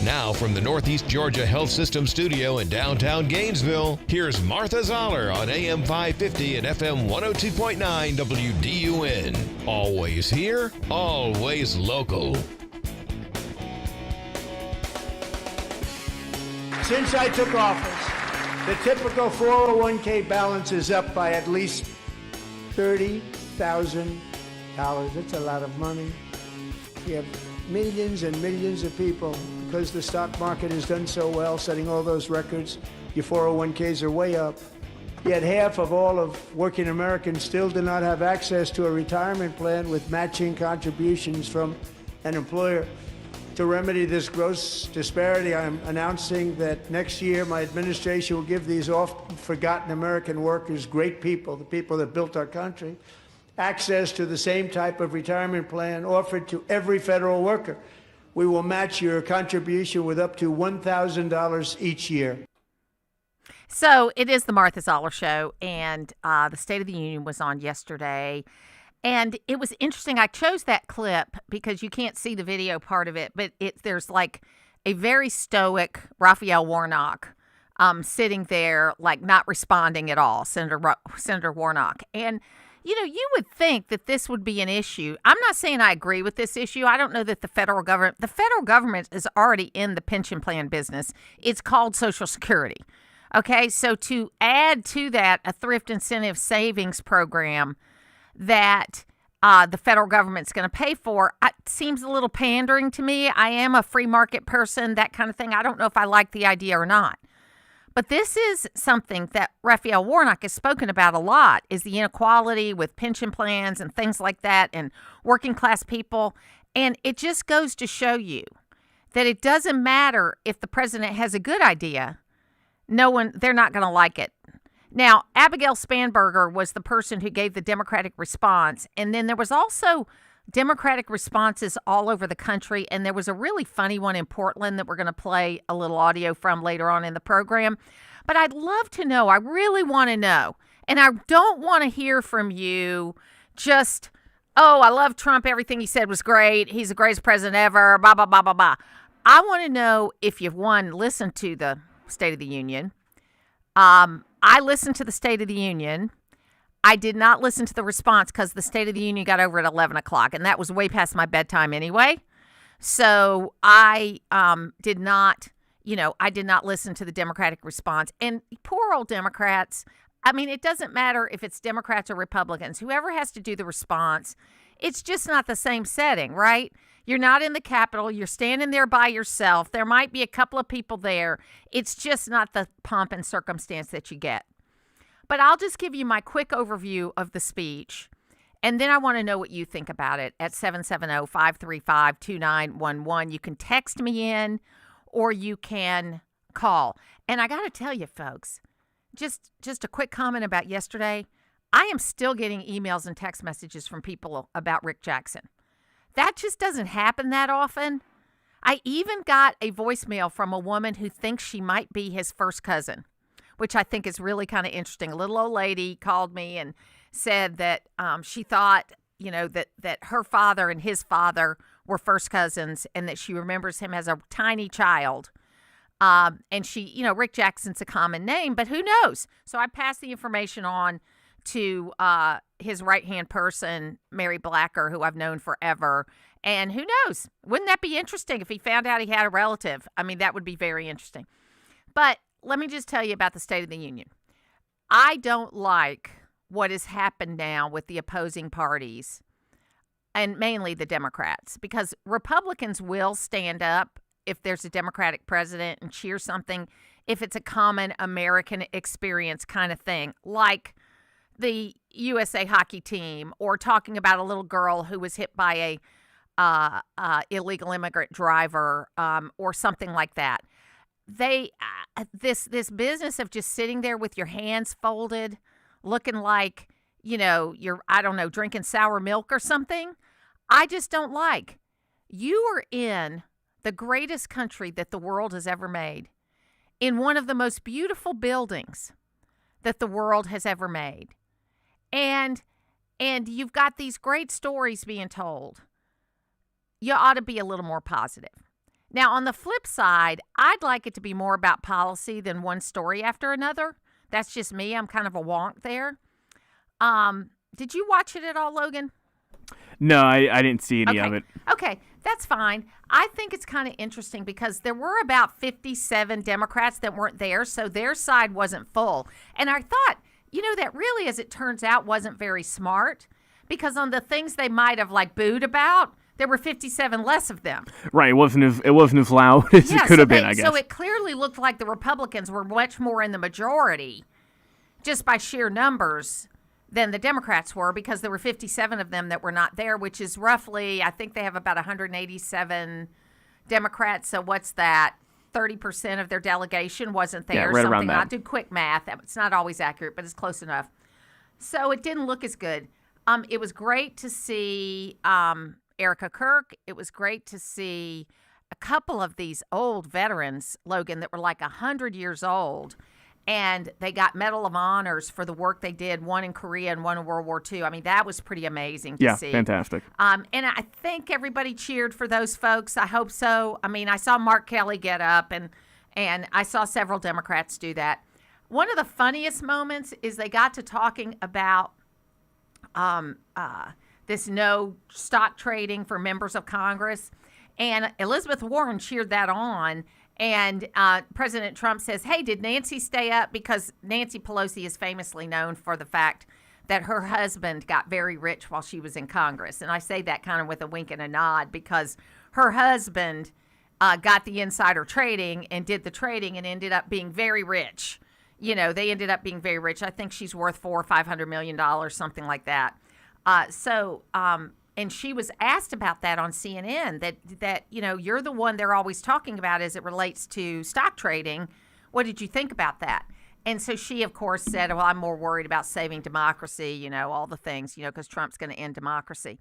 Now from the Northeast Georgia Health System studio in downtown Gainesville, here's Martha Zoller on AM 550 and FM 102.9 WDUN. Always here, always local. Since I took office, the typical 401k balance is up by at least $30,000. That's a lot of money. We have millions and millions of people, because the stock market has done so well, setting all those records. Your 401ks are way up. Yet half of all of working Americans still do not have access to a retirement plan with matching contributions from an employer. To remedy this gross disparity, I'm announcing that next year my administration will give these often forgotten American workers, great people, the people that built our country, access to the same type of retirement plan offered to every federal worker. We will match your contribution with up to $1,000 each year. So it is the Martha Zoller Show, and the State of the Union was on yesterday. And it was interesting. I chose that clip because you can't see the video part of it, but there's like a very stoic Raphael Warnock sitting there, like not responding at all, Senator Warnock. And, you know, you would think that this would be an issue. I'm not saying I agree with this issue. I don't know that the federal government is already in the pension plan business. It's called Social Security. Okay, so to add to that a thrift incentive savings program that the federal government's going to pay for, it seems a little pandering to me. I am a free market person, that kind of thing. I don't know if I like the idea or not. But this is something that Raphael Warnock has spoken about a lot, is the inequality with pension plans and things like that and working class people. And it just goes to show you that it doesn't matter if the president has a good idea. They're not going to like it. Now, Abigail Spanberger was the person who gave the Democratic response, and then there was also Democratic responses all over the country, and there was a really funny one in Portland that we're going to play a little audio from later on in the program. But I'd love to know, I really want to know, and I don't want to hear from you just, oh, I love Trump, everything he said was great, he's the greatest president ever, blah, blah, blah, blah, blah. I want to know if you've, listened to the State of the Union. I listened to the State of the Union. I did not listen to the response because the State of the Union got over at 11 o'clock, and that was way past my bedtime anyway. So I did not listen to the Democratic response. And poor old Democrats, I mean, it doesn't matter if it's Democrats or Republicans. Whoever has to do the response, it's just not the same setting, right? You're not in the Capitol. You're standing there by yourself. There might be a couple of people there. It's just not the pomp and circumstance that you get. But I'll just give you my quick overview of the speech, and then I want to know what you think about it at 770-535-2911. You can text me in, or you can call. And I got to tell you, folks, just a quick comment about yesterday. I am still getting emails and text messages from people about Rick Jackson. That just doesn't happen that often. I even got a voicemail from a woman who thinks she might be his first cousin, which I think is really kind of interesting. A little old lady called me and said that she thought, that her father and his father were first cousins, and that she remembers him as a tiny child. And she, Rick Jackson's a common name, but who knows? So I passed the information on to his right-hand person, Mary Blacker, who I've known forever. And who knows? Wouldn't that be interesting if he found out he had a relative? I mean, that would be very interesting. But let me just tell you about the State of the Union. I don't like what has happened now with the opposing parties, and mainly the Democrats, because Republicans will stand up if there's a Democratic president and cheer something if it's a common American experience kind of thing, like the USA hockey team, or talking about a little girl who was hit by a illegal immigrant driver, or something like that. This business of just sitting there with your hands folded, looking like, you're, drinking sour milk or something, I just don't like. You are in the greatest country that the world has ever made, in one of the most beautiful buildings that the world has ever made. And you've got these great stories being told. You ought to be a little more positive. Now, on the flip side, I'd like it to be more about policy than one story after another. That's just me. I'm kind of a wonk there. Did you watch it at all, Logan? No, I didn't see any of it. Okay, that's fine. I think it's kind of interesting because there were about 57 Democrats that weren't there, so their side wasn't full. And I thought, that really, as it turns out, wasn't very smart because on the things they might have booed about, there were 57 less of them. Right, it wasn't as loud as it could have been, I guess. So it clearly looked like the Republicans were much more in the majority just by sheer numbers than the Democrats were because there were 57 of them that were not there, which is roughly, I think they have about 187 Democrats. So what's that? 30% of their delegation wasn't there. Yeah, right around that. I did quick math. It's not always accurate, but it's close enough. So it didn't look as good. It was great to see Erica Kirk. It was great to see a couple of these old veterans, Logan, that were 100 years old. And they got Medal of Honors for the work they did, one in Korea and one in World War II. I mean, that was pretty amazing to see. Yeah, fantastic. And I think everybody cheered for those folks. I hope so. I mean, I saw Mark Kelly get up, and I saw several Democrats do that. One of the funniest moments is they got to talking about this no stock trading for members of Congress. And Elizabeth Warren cheered that on. And President Trump says, hey, did Nancy stay up? Because Nancy Pelosi is famously known for the fact that her husband got very rich while she was in Congress. And I say that kind of with a wink and a nod because her husband got the insider trading and did the trading and ended up being very rich. They ended up being very rich. I think she's worth $400 or $500 million, something like that. And she was asked about that on CNN, that you're the one they're always talking about as it relates to stock trading. What did you think about that? And so she, of course, said, well, I'm more worried about saving democracy, all the things, because Trump's going to end democracy.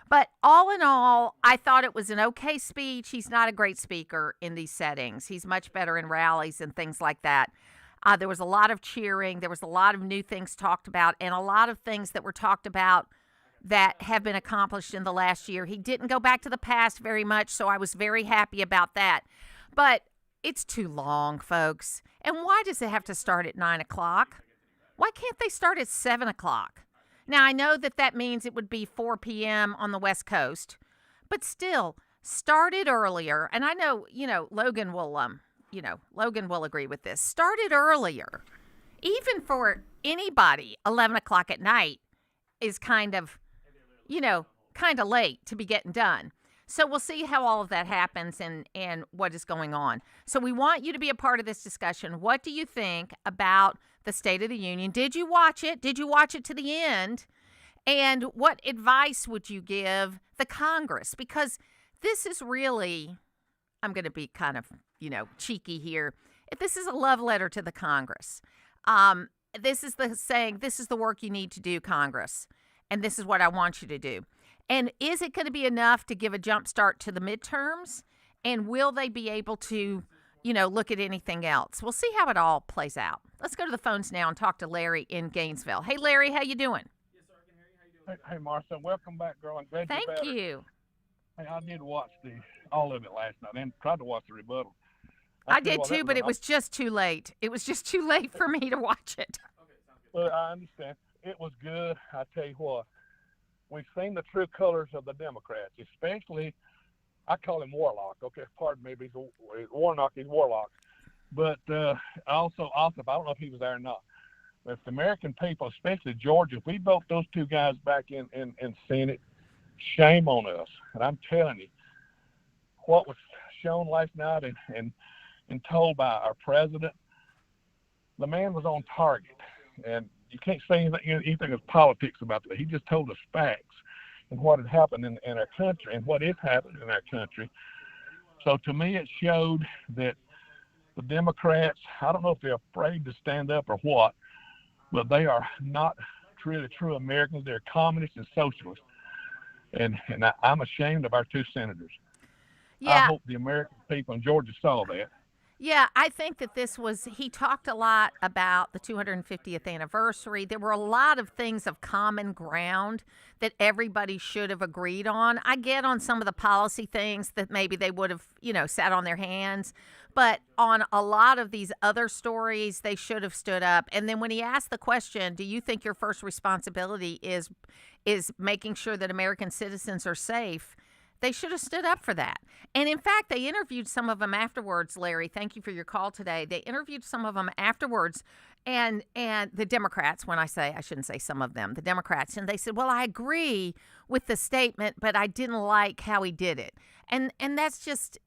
But all in all, I thought it was an okay speech. He's not a great speaker in these settings. He's much better in rallies and things like that. There was a lot of cheering. There was a lot of new things talked about and a lot of things that were talked about that have been accomplished in the last year. He didn't go back to the past very much, so I was very happy about that. But it's too long, folks. And why does it have to start at 9 o'clock? Why can't they start at 7 o'clock? Now, I know that means it would be 4 p.m. on the West Coast, but still, start it earlier. And I know, Logan will agree with this. Start it earlier. Even for anybody, 11 o'clock at night is kind of late to be getting done. So we'll see how all of that happens and what is going on. So we want you to be a part of this discussion. What do you think about the State of the Union? Did you watch it? Did you watch it to the end? And what advice would you give the Congress? Because this is really, I'm going to be kind of, cheeky here. This is a love letter to the Congress. This is the work you need to do, Congress. And this is what I want you to do. And is it going to be enough to give a jump start to the midterms? And will they be able to, look at anything else? We'll see how it all plays out. Let's go to the phones now and talk to Larry in Gainesville. Hey, Larry, how you doing? Yes, sir, I can hear you. How you doing? Hey, Martha, welcome back, girl. I'm glad you're better. Thank you. Hey, I did watch all of it last night and tried to watch the rebuttal. I did too, but it was just too late. It was just too late for me to watch it. Okay, sounds good. Well, I understand. It was good. I tell you what, we've seen the true colors of the Democrats, especially, I call him Warlock. Okay, pardon me, he's Warnock, he's Warlock. But also, I don't know if he was there or not. But if the American people, especially Georgia, if we vote those two guys back in Senate, shame on us. And I'm telling you, what was shown last night and told by our president, the man was on target. And you can't say anything of politics about that. He just told us facts and what had happened in our country and what is happening in our country. So to me, it showed that the Democrats, I don't know if they're afraid to stand up or what, but they are not really true Americans. They're communists and socialists. And I'm ashamed of our two senators. Yeah. I hope the American people in Georgia saw that. Yeah, I think that he talked a lot about the 250th anniversary. There were a lot of things of common ground that everybody should have agreed on. I get on some of the policy things that maybe they would have, sat on their hands. But on a lot of these other stories, they should have stood up. And then when he asked the question, do you think your first responsibility is making sure that American citizens are safe? They should have stood up for that. And in fact, they interviewed some of them afterwards, Larry. Thank you for your call today. They interviewed some of them afterwards, and the Democrats, I shouldn't say some of them, the Democrats, and they said, well, I agree with the statement, but I didn't like how he did it. And that's just,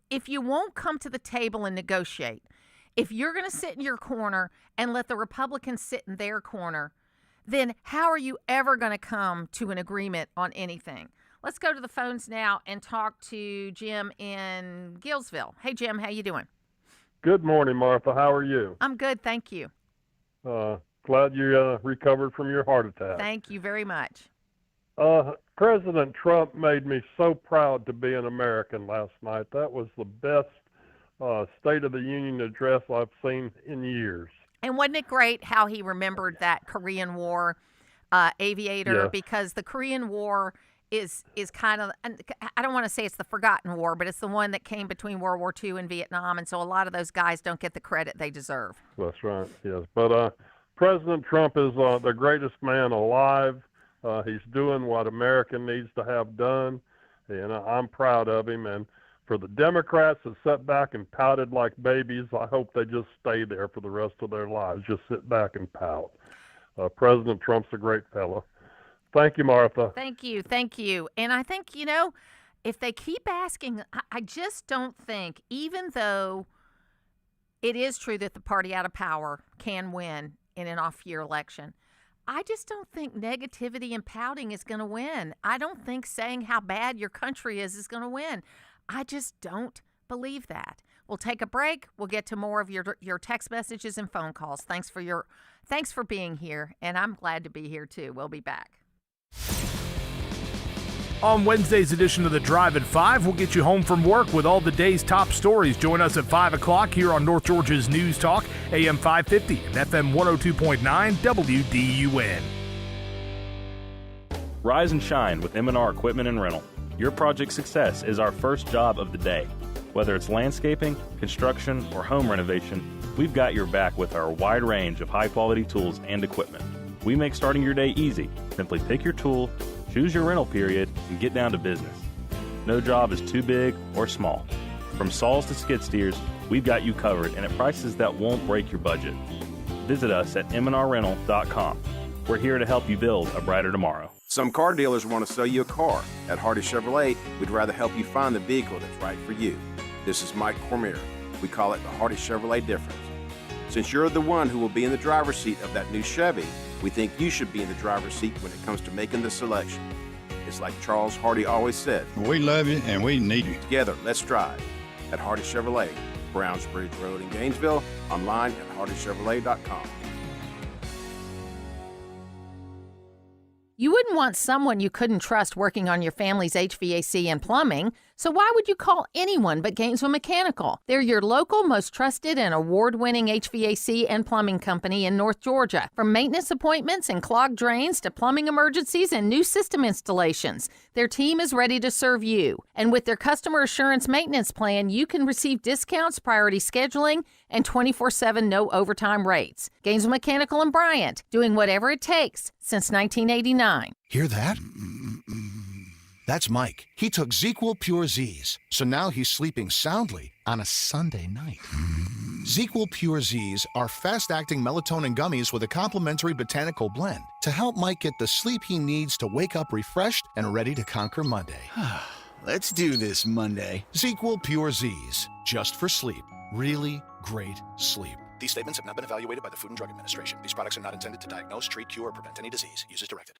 if you won't come to the table and negotiate, if you're going to sit in your corner and let the Republicans sit in their corner, then how are you ever going to come to an agreement on anything? Let's go to the phones now and talk to Jim in Gillsville. Hey, Jim, how you doing? Good morning, Martha. How are you? I'm good, thank you. Glad you recovered from your heart attack. Thank you very much. President Trump made me so proud to be an American last night. That was the best State of the Union address I've seen in years. And wasn't it great how he remembered that Korean War aviator? Yes. Because the Korean War is kind of, I don't want to say it's the forgotten war, but it's the one that came between World War II and Vietnam, and so a lot of those guys don't get the credit they deserve. That's right, yes. But President Trump is the greatest man alive. He's doing what America needs to have done, and I'm proud of him. And for the Democrats that sat back and pouted like babies, I hope they just stay there for the rest of their lives. Just sit back and pout. President Trump's a great fellow. Thank you, Martha. Thank you. And I think, if they keep asking, I just don't think, even though it is true that the party out of power can win in an off-year election, I just don't think negativity and pouting is going to win. I don't think saying how bad your country is going to win. I just don't believe that. We'll take a break. We'll get to more of your text messages and phone calls. Thanks for being here, and I'm glad to be here too. We'll be back. On Wednesday's edition of The Drive at 5, we'll get you home from work with all the day's top stories. Join us at 5 o'clock here on North Georgia's News Talk, AM 550 and FM 102.9 WDUN. Rise and shine with M&R Equipment and Rental. Your project success is our first job of the day. Whether it's landscaping, construction, or home renovation, we've got your back with our wide range of high-quality tools and equipment. We make starting your day easy. Simply pick your tool, choose your rental period, and get down to business. No job is too big or small. From saws to skid steers, we've got you covered and at prices that won't break your budget. Visit us at mnrrental.com. We're here to help you build a brighter tomorrow. Some car dealers want to sell you a car. At Hardy Chevrolet, we'd rather help you find the vehicle that's right for you. This is Mike Cormier. We call it the Hardy Chevrolet difference. Since you're the one who will be in the driver's seat of that new Chevy, we think you should be in the driver's seat when it comes to making the selection. It's like Charles Hardy always said. We love you and we need you. Together, let's drive. At Hardy Chevrolet, Browns Bridge Road in Gainesville, online at hardychevrolet.com. You wouldn't want someone you couldn't trust working on your family's HVAC and plumbing, so why would you call anyone but Gainesville Mechanical? They're your local, most trusted and award-winning HVAC and plumbing company in North Georgia. From maintenance appointments and clogged drains to plumbing emergencies and new system installations, their team is ready to serve you. And with their customer assurance maintenance plan, you can receive discounts, priority scheduling, and 24/7 no overtime rates. Gainesville Mechanical and Bryant, doing whatever it takes since 1989. Hear that? That's Mike. He took ZQL Pure Z's, so now he's sleeping soundly on a Sunday night. ZQL Pure Z's are fast-acting melatonin gummies with a complementary botanical blend to help Mike get the sleep he needs to wake up refreshed and ready to conquer Monday. Let's do this Monday. ZQL Pure Z's, just for sleep. Really great sleep. These statements have not been evaluated by the Food and Drug Administration. These products are not intended to diagnose, treat, cure, or prevent any disease. Use as directed.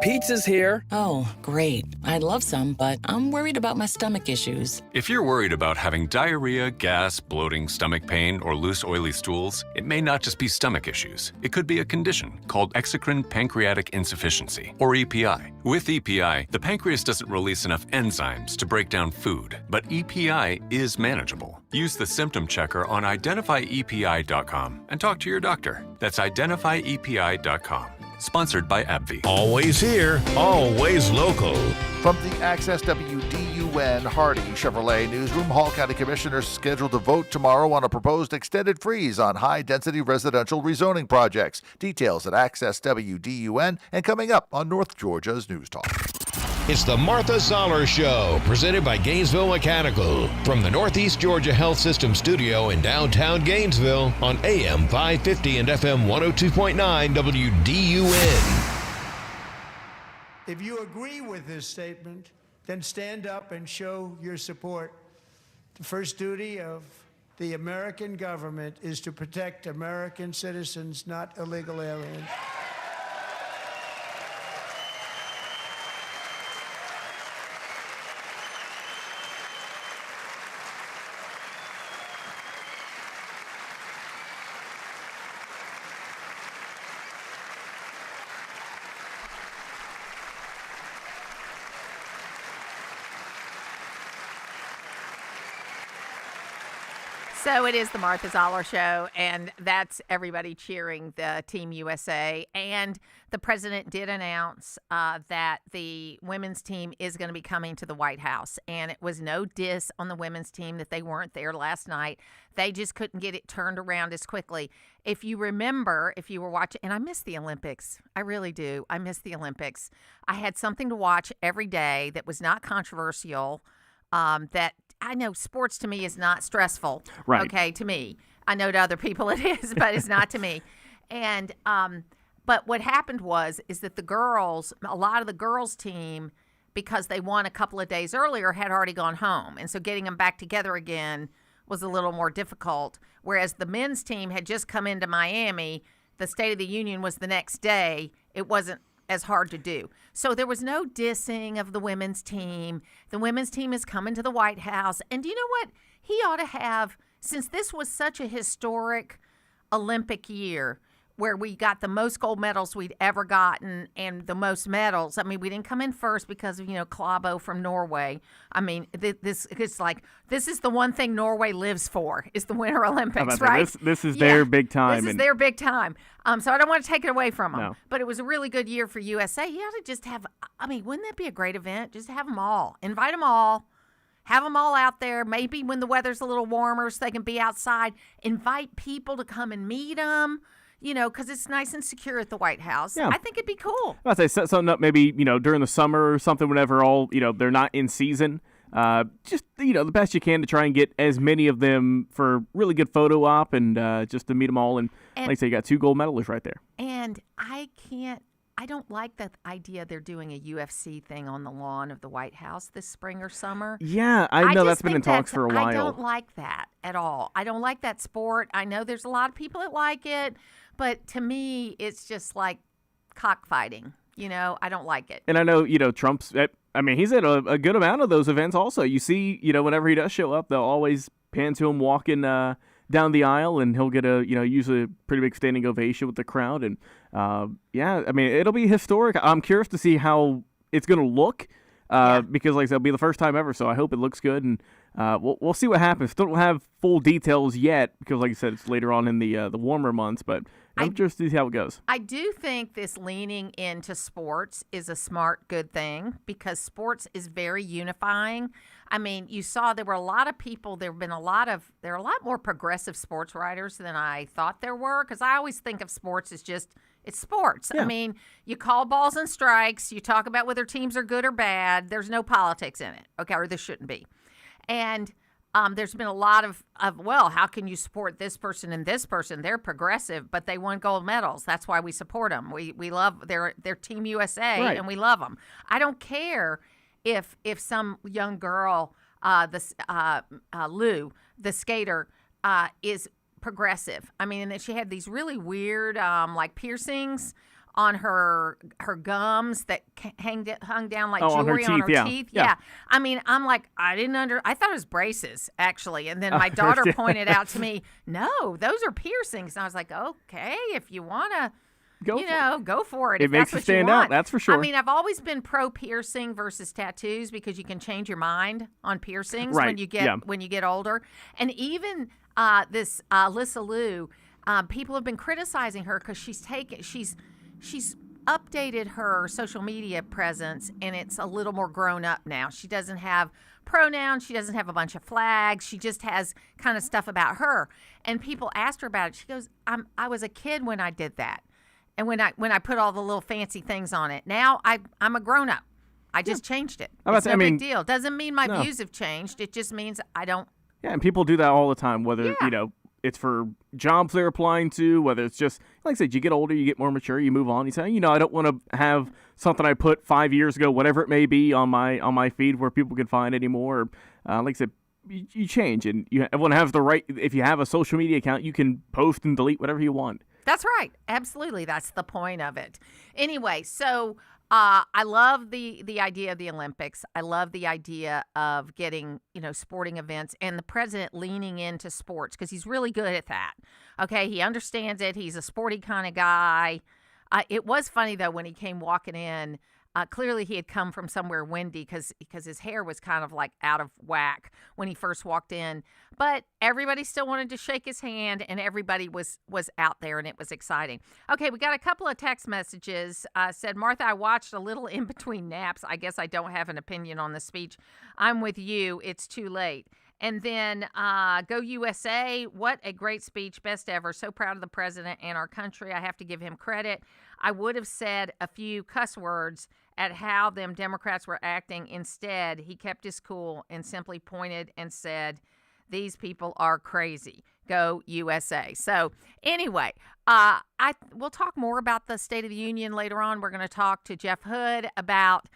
Pizza's here. Oh, great. I'd love some, but I'm worried about my stomach issues. If you're worried about having diarrhea, gas, bloating, stomach pain, or loose, oily stools, it may not just be stomach issues. It could be a condition called exocrine pancreatic insufficiency, or EPI. With EPI, the pancreas doesn't release enough enzymes to break down food, but EPI is manageable. Use the symptom checker on identifyepi.com and talk to your doctor. That's identifyepi.com. Sponsored by AbbVie. Always here, always local. From the Access WDUN Hardy Chevrolet Newsroom, Hall County Commissioners scheduled to vote tomorrow on a proposed extended freeze on high-density residential rezoning projects. Details at Access WDUN and coming up on North Georgia's News Talk. It's the Martha Zoller Show, presented by Gainesville Mechanical, from the Northeast Georgia Health System studio in downtown Gainesville on AM 550 and FM 102.9 WDUN. If you agree with this statement, then stand up and show your support. The first duty of the American government is to protect American citizens, not illegal aliens. So it is the Martha Zoller Show, and that's everybody cheering the Team USA. And the president did announce that the women's team is going to be coming to the White House. And it was no diss on the women's team that they weren't there last night. They just couldn't get it turned around as quickly. If you remember, if you were watching, and I miss the Olympics. I really do. I miss the Olympics. I had something to watch every day that was not controversial, that I know sports to me is not stressful. Right. Okay, to me. I know to other people it is, but it's not to me. And but what happened is that the girls, a lot of the girls' team, because they won a couple of days earlier, had already gone home. And so getting them back together again was a little more difficult. Whereas the men's team had just come into Miami, the State of the Union was the next day. It wasn't as hard to do. So there was no dissing of the women's team. The women's team is coming to the White House. And do you know what? He ought to have, since this was such a historic Olympic year where we got the most gold medals we'd ever gotten and the most medals. I mean, we didn't come in first because of, Klæbo from Norway. I mean, this is the one thing Norway lives for, is the Winter Olympics, right? This is their big time. This is their big time. So I don't want to take it away from them. No. But it was a really good year for USA. You ought to just have, wouldn't that be a great event? Just have them all. Invite them all. Have them all out there. Maybe when the weather's a little warmer so they can be outside. Invite people to come and meet them. Because it's nice and secure at the White House. Yeah. I think it'd be cool. I'd say set something up maybe, during the summer or something whenever all, they're not in season. Just, the best you can to try and get as many of them for really good photo op and just to meet them all. And like I say, you got 2 gold medalists right there. And I don't like the idea they're doing a UFC thing on the lawn of the White House this spring or summer. Yeah, I know that's been in talks for a while. I don't like that at all. I don't like that sport. I know there's a lot of people that like it, but to me, it's just like cockfighting. I don't like it. And I know, Trump's, he's at a good amount of those events also. You see, whenever he does show up, they'll always pan to him walking down the aisle, and he'll get usually a pretty big standing ovation with the crowd. And it'll be historic. I'm curious to see how it's going to look because, like I said, it'll be the first time ever. So I hope it looks good, and we'll see what happens. Still don't have full details yet because, like I said, it's later on in the warmer months. But I'm just to see how it goes. I do think this leaning into sports is a smart, good thing because sports is very unifying. You saw there were a lot of people. There are a lot more progressive sports writers than I thought there were because I always think of sports as just it's sports. Yeah. You call balls and strikes. You talk about whether teams are good or bad. There's no politics in it, okay, or there shouldn't be. And there's been a lot of how can you support this person and this person? They're progressive, but they won gold medals. That's why we support them. We love their Team USA, right. And we love them. I don't care if some young girl, Lou, the skater, is progressive. And then she had these really weird like piercings on her gums that hung down like on her jewelry on her teeth, teeth. yeah. I mean, I'm like, I thought it was braces, actually. And then my daughter pointed out to me, no, those are piercings. And I was like, okay, if you want to, go for it. It if makes that's you what stand you want. out, that's for sure. I mean, I've always been pro piercing versus tattoos because you can change your mind on piercings Right, when you get older. And even this Lissa Lou, people have been criticizing her because she's updated her social media presence, and it's a little more grown up now. She doesn't have pronouns. She doesn't have a bunch of flags. She just has kind of stuff about her. And people asked her about it. She goes, I was a kid when I did that. And when I put all the little fancy things on it. Now I'm a grown up. I just changed it. It's no big deal. Doesn't mean my views have changed. It just means I don't. Yeah, and people do that all the time, whether, it's for jobs they're applying to, whether it's just, like I said, you get older, you get more mature, you move on. You say, I don't want to have something I put 5 years ago, whatever it may be, on my feed where people can find anymore. Like I said, you change, and everyone has the right. If you have a social media account, you can post and delete whatever you want. That's right. Absolutely. That's the point of it. Anyway, so I love the idea of the Olympics. I love the idea of getting, sporting events and the president leaning into sports because he's really good at that. Okay. He understands it. He's a sporty kind of guy. It was funny, though, when he came walking in. Clearly, he had come from somewhere windy because his hair was kind of like out of whack when he first walked in. But everybody still wanted to shake his hand, and everybody was out there, and it was exciting. Okay, we got a couple of text messages. Said, Martha, I watched a little in between naps. I guess I don't have an opinion on the speech. I'm with you. It's too late. And then Go USA, what a great speech, best ever. So proud of the president and our country. I have to give him credit. I would have said a few cuss words at how them Democrats were acting. Instead, he kept his cool and simply pointed and said, these people are crazy. Go USA. So anyway, we'll talk more about the State of the Union later on. We're going to talk to Jeff Hood about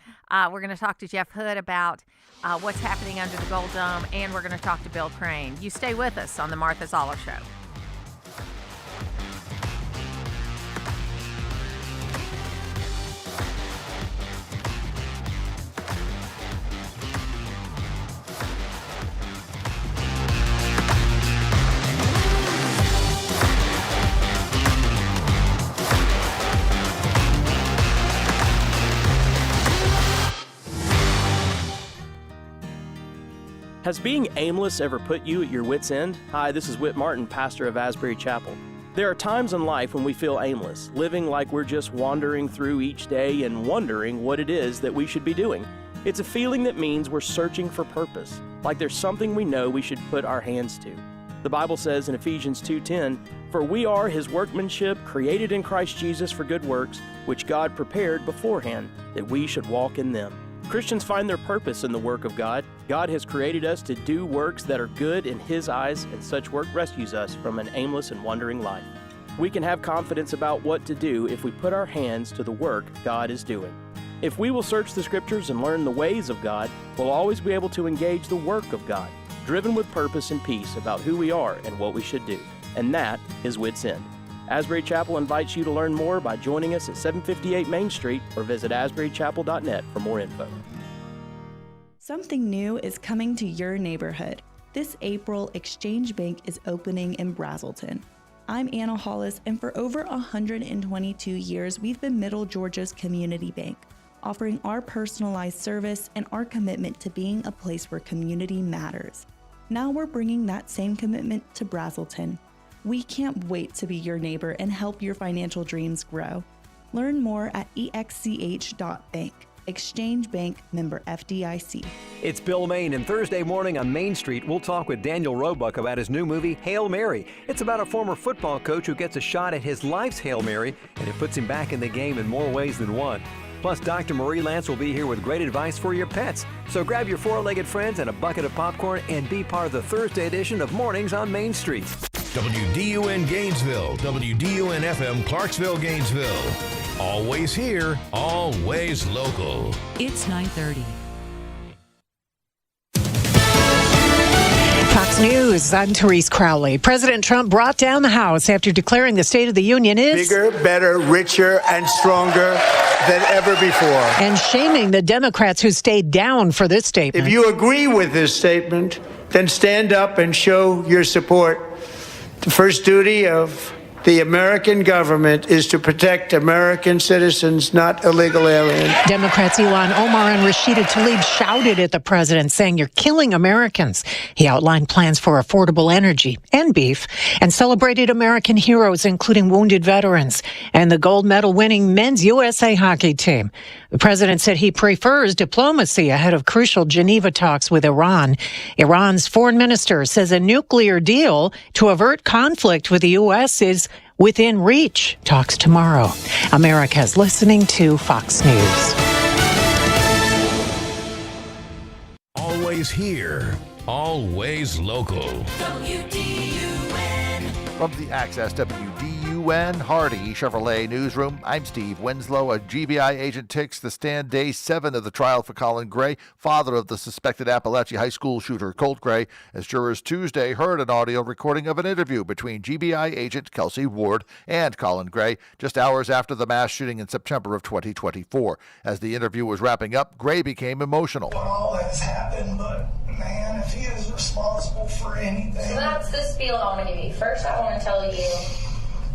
what's happening under the Gold Dome, and we're going to talk to Bill Crane. You stay with us on the Martha Zoller Show. Has being aimless ever put you at your wit's end? Hi, this is Whit Martin, pastor of Asbury Chapel. There are times in life when we feel aimless, living like we're just wandering through each day and wondering what it is that we should be doing. It's a feeling that means we're searching for purpose, like there's something we know we should put our hands to. The Bible says in Ephesians 2:10, "For we are His workmanship, created in Christ Jesus for good works, which God prepared beforehand, that we should walk in them." Christians find their purpose in the work of God. God has created us to do works that are good in His eyes, and such work rescues us from an aimless and wandering life. We can have confidence about what to do if we put our hands to the work God is doing. If we will search the Scriptures and learn the ways of God, we'll always be able to engage the work of God, driven with purpose and peace about who we are and what we should do. And that is Wit's End. Asbury Chapel invites you to learn more by joining us at 758 Main Street or visit asburychapel.net for more info. Something new is coming to your neighborhood. This April, Exchange Bank is opening in Brazelton. I'm Anna Hollis, and for over 122 years, we've been Middle Georgia's community bank, offering our personalized service and our commitment to being a place where community matters. Now we're bringing that same commitment to Brazelton. We can't wait to be your neighbor and help your financial dreams grow. Learn more at exch.bank. Exchange Bank, member FDIC. It's Bill Main, and Thursday morning on Main Street, we'll talk with Daniel Roebuck about his new movie, Hail Mary. It's about a former football coach who gets a shot at his life's Hail Mary, and it puts him back in the game in more ways than one. Plus, Dr. Marie Lance will be here with great advice for your pets. So grab your four-legged friends and a bucket of popcorn and be part of the Thursday edition of Mornings on Main Street. WDUN Gainesville, WDUN FM Clarksville, Gainesville. Always here, always local. It's 9:30. Fox News, I'm Therese Crowley. President Trump brought down the House after declaring the State of the Union is bigger, better, richer, and stronger than ever before. And shaming the Democrats who stayed down for this statement. If you agree with this statement, then stand up and show your support. The first duty of the American government is to protect American citizens, not illegal aliens. Democrats Ilhan Omar and Rashida Tlaib shouted at the president, saying, "You're killing Americans." He outlined plans for affordable energy and beef and celebrated American heroes, including wounded veterans and the gold medal winning men's USA hockey team. The president said he prefers diplomacy ahead of crucial Geneva talks with Iran. Iran's foreign minister says a nuclear deal to avert conflict with the U.S. is within reach. Talks tomorrow. America's listening to Fox News. Always here, always local. From the Access WDUN Hardy Chevrolet Newsroom, I'm Steve Winslow. A GBI agent takes the stand day 7 of the trial for Colin Gray, father of the suspected Appalachia High School shooter Colt Gray, as jurors Tuesday heard an audio recording of an interview between GBI agent Kelsey Ward and Colin Gray just hours after the mass shooting in September of 2024. As the interview was wrapping up, Gray became emotional. All that's happened, but man, if he is responsible for anything. So that's the spiel I want to give you. First, I want to tell you,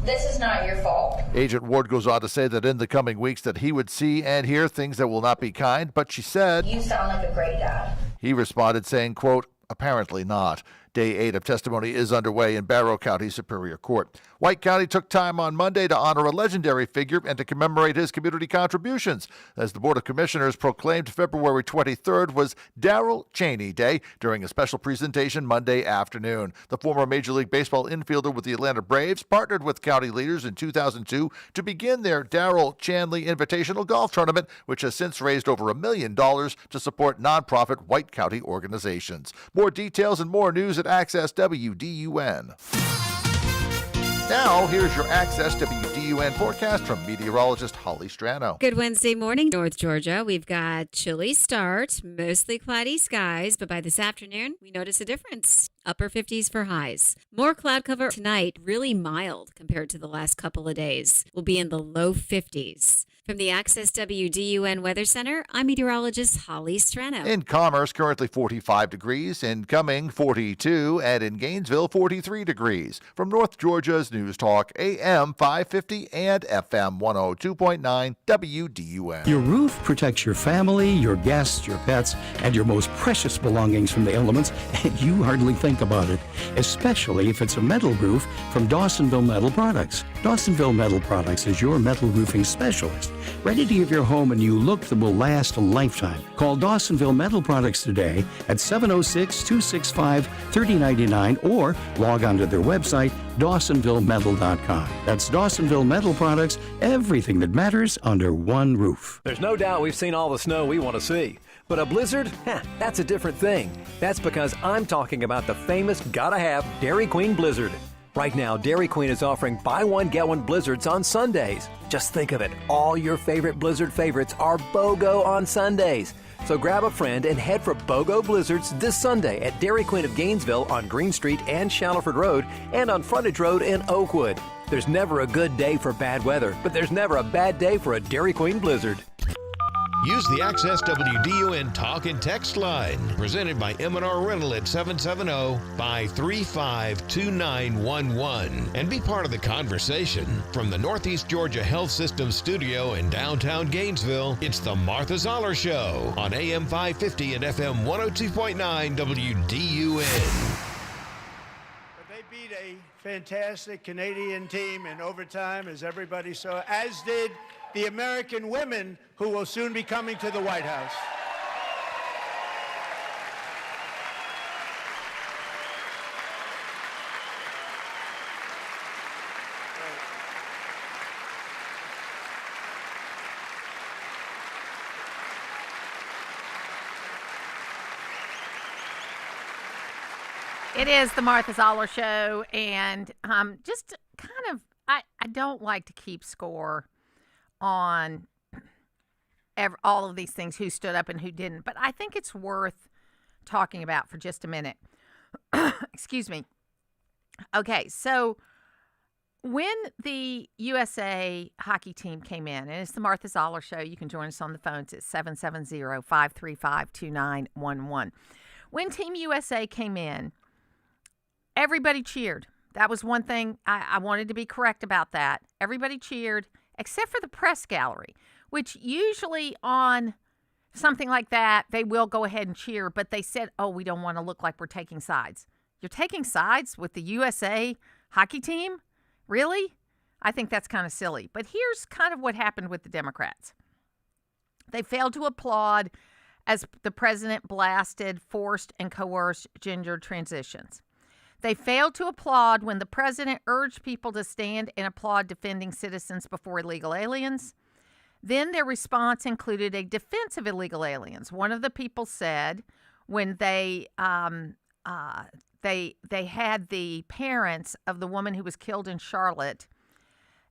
this is not your fault. Agent Ward goes on to say that in the coming weeks that he would see and hear things that will not be kind, but she said, You sound like a great dad. He responded saying, quote, apparently not. Day 8 of testimony is underway in Barrow County Superior Court. White County took time on Monday to honor a legendary figure and to commemorate his community contributions, as the Board of Commissioners proclaimed February 23rd was Darrell Chaney Day during a special presentation Monday afternoon. The former Major League Baseball infielder with the Atlanta Braves partnered with county leaders in 2002 to begin their Darrell Chanley Invitational Golf Tournament, which has since raised over $1 million to support nonprofit White County organizations. More details and more news at Access WDUN. Now, here's your Access WDUN forecast from meteorologist Holly Strano. Good Wednesday morning, North Georgia. We've got chilly start, mostly cloudy skies, but by this afternoon, we notice a difference. Upper 50s for highs. More cloud cover tonight, really mild compared to the last couple of days. We'll be in the low 50s. From the Access WDUN Weather Center, I'm meteorologist Holly Strano. In Commerce, currently 45 degrees. In Cumming, 42. And in Gainesville, 43 degrees. From North Georgia's News Talk, AM 550 and FM 102.9 WDUN. Your roof protects your family, your guests, your pets, and your most precious belongings from the elements, and you hardly think about it, especially if it's a metal roof from Dawsonville Metal Products. Dawsonville Metal Products is your metal roofing specialist, ready to give your home a new look that will last a lifetime. Call Dawsonville Metal Products today at 706-265-3099 or log on to their website, DawsonvilleMetal.com. That's Dawsonville Metal Products, everything that matters under one roof. There's no doubt we've seen all the snow we want to see. But a blizzard? That's a different thing. That's because I'm talking about the famous gotta-have Dairy Queen Blizzard. Right now, Dairy Queen is offering buy one, get one blizzards on Sundays. Just think of it. All your favorite blizzard favorites are BOGO on Sundays. So grab a friend and head for BOGO Blizzards this Sunday at Dairy Queen of Gainesville on Green Street and Shallowford Road and on Frontage Road in Oakwood. There's never a good day for bad weather, but there's never a bad day for a Dairy Queen Blizzard. Use the Access WDUN Talk and Text line, presented by M&R Rental at 770-535-2911, and be part of the conversation. From the Northeast Georgia Health System studio in downtown Gainesville, it's the Martha Zoller Show on AM 550 and FM 102.9 WDUN. They beat a fantastic Canadian team in overtime, as everybody saw, as did the American women who will soon be coming to the White House. It is the Martha Zoller Show, and just kind of, I don't like to keep score on all of these things, who stood up and who didn't, but I think it's worth talking about for just a minute. Excuse me. Okay, so when the USA hockey team came in, and it's the Martha Zoller Show, you can join us on the phones at 770-535-2911. When Team USA came in, everybody cheered. That was one thing I wanted to be correct about that. Everybody cheered, except for the press gallery, which usually on something like that, they will go ahead and cheer, but they said, oh, we don't want to look like we're taking sides. You're taking sides with the USA hockey team? Really? I think that's kind of silly. But here's kind of what happened with the Democrats. They failed to applaud as the president blasted forced and coerced gender transitions. They failed to applaud when the president urged people to stand and applaud defending citizens before illegal aliens. Then their response included a defense of illegal aliens. One of the people said when they had the parents of the woman who was killed in Charlotte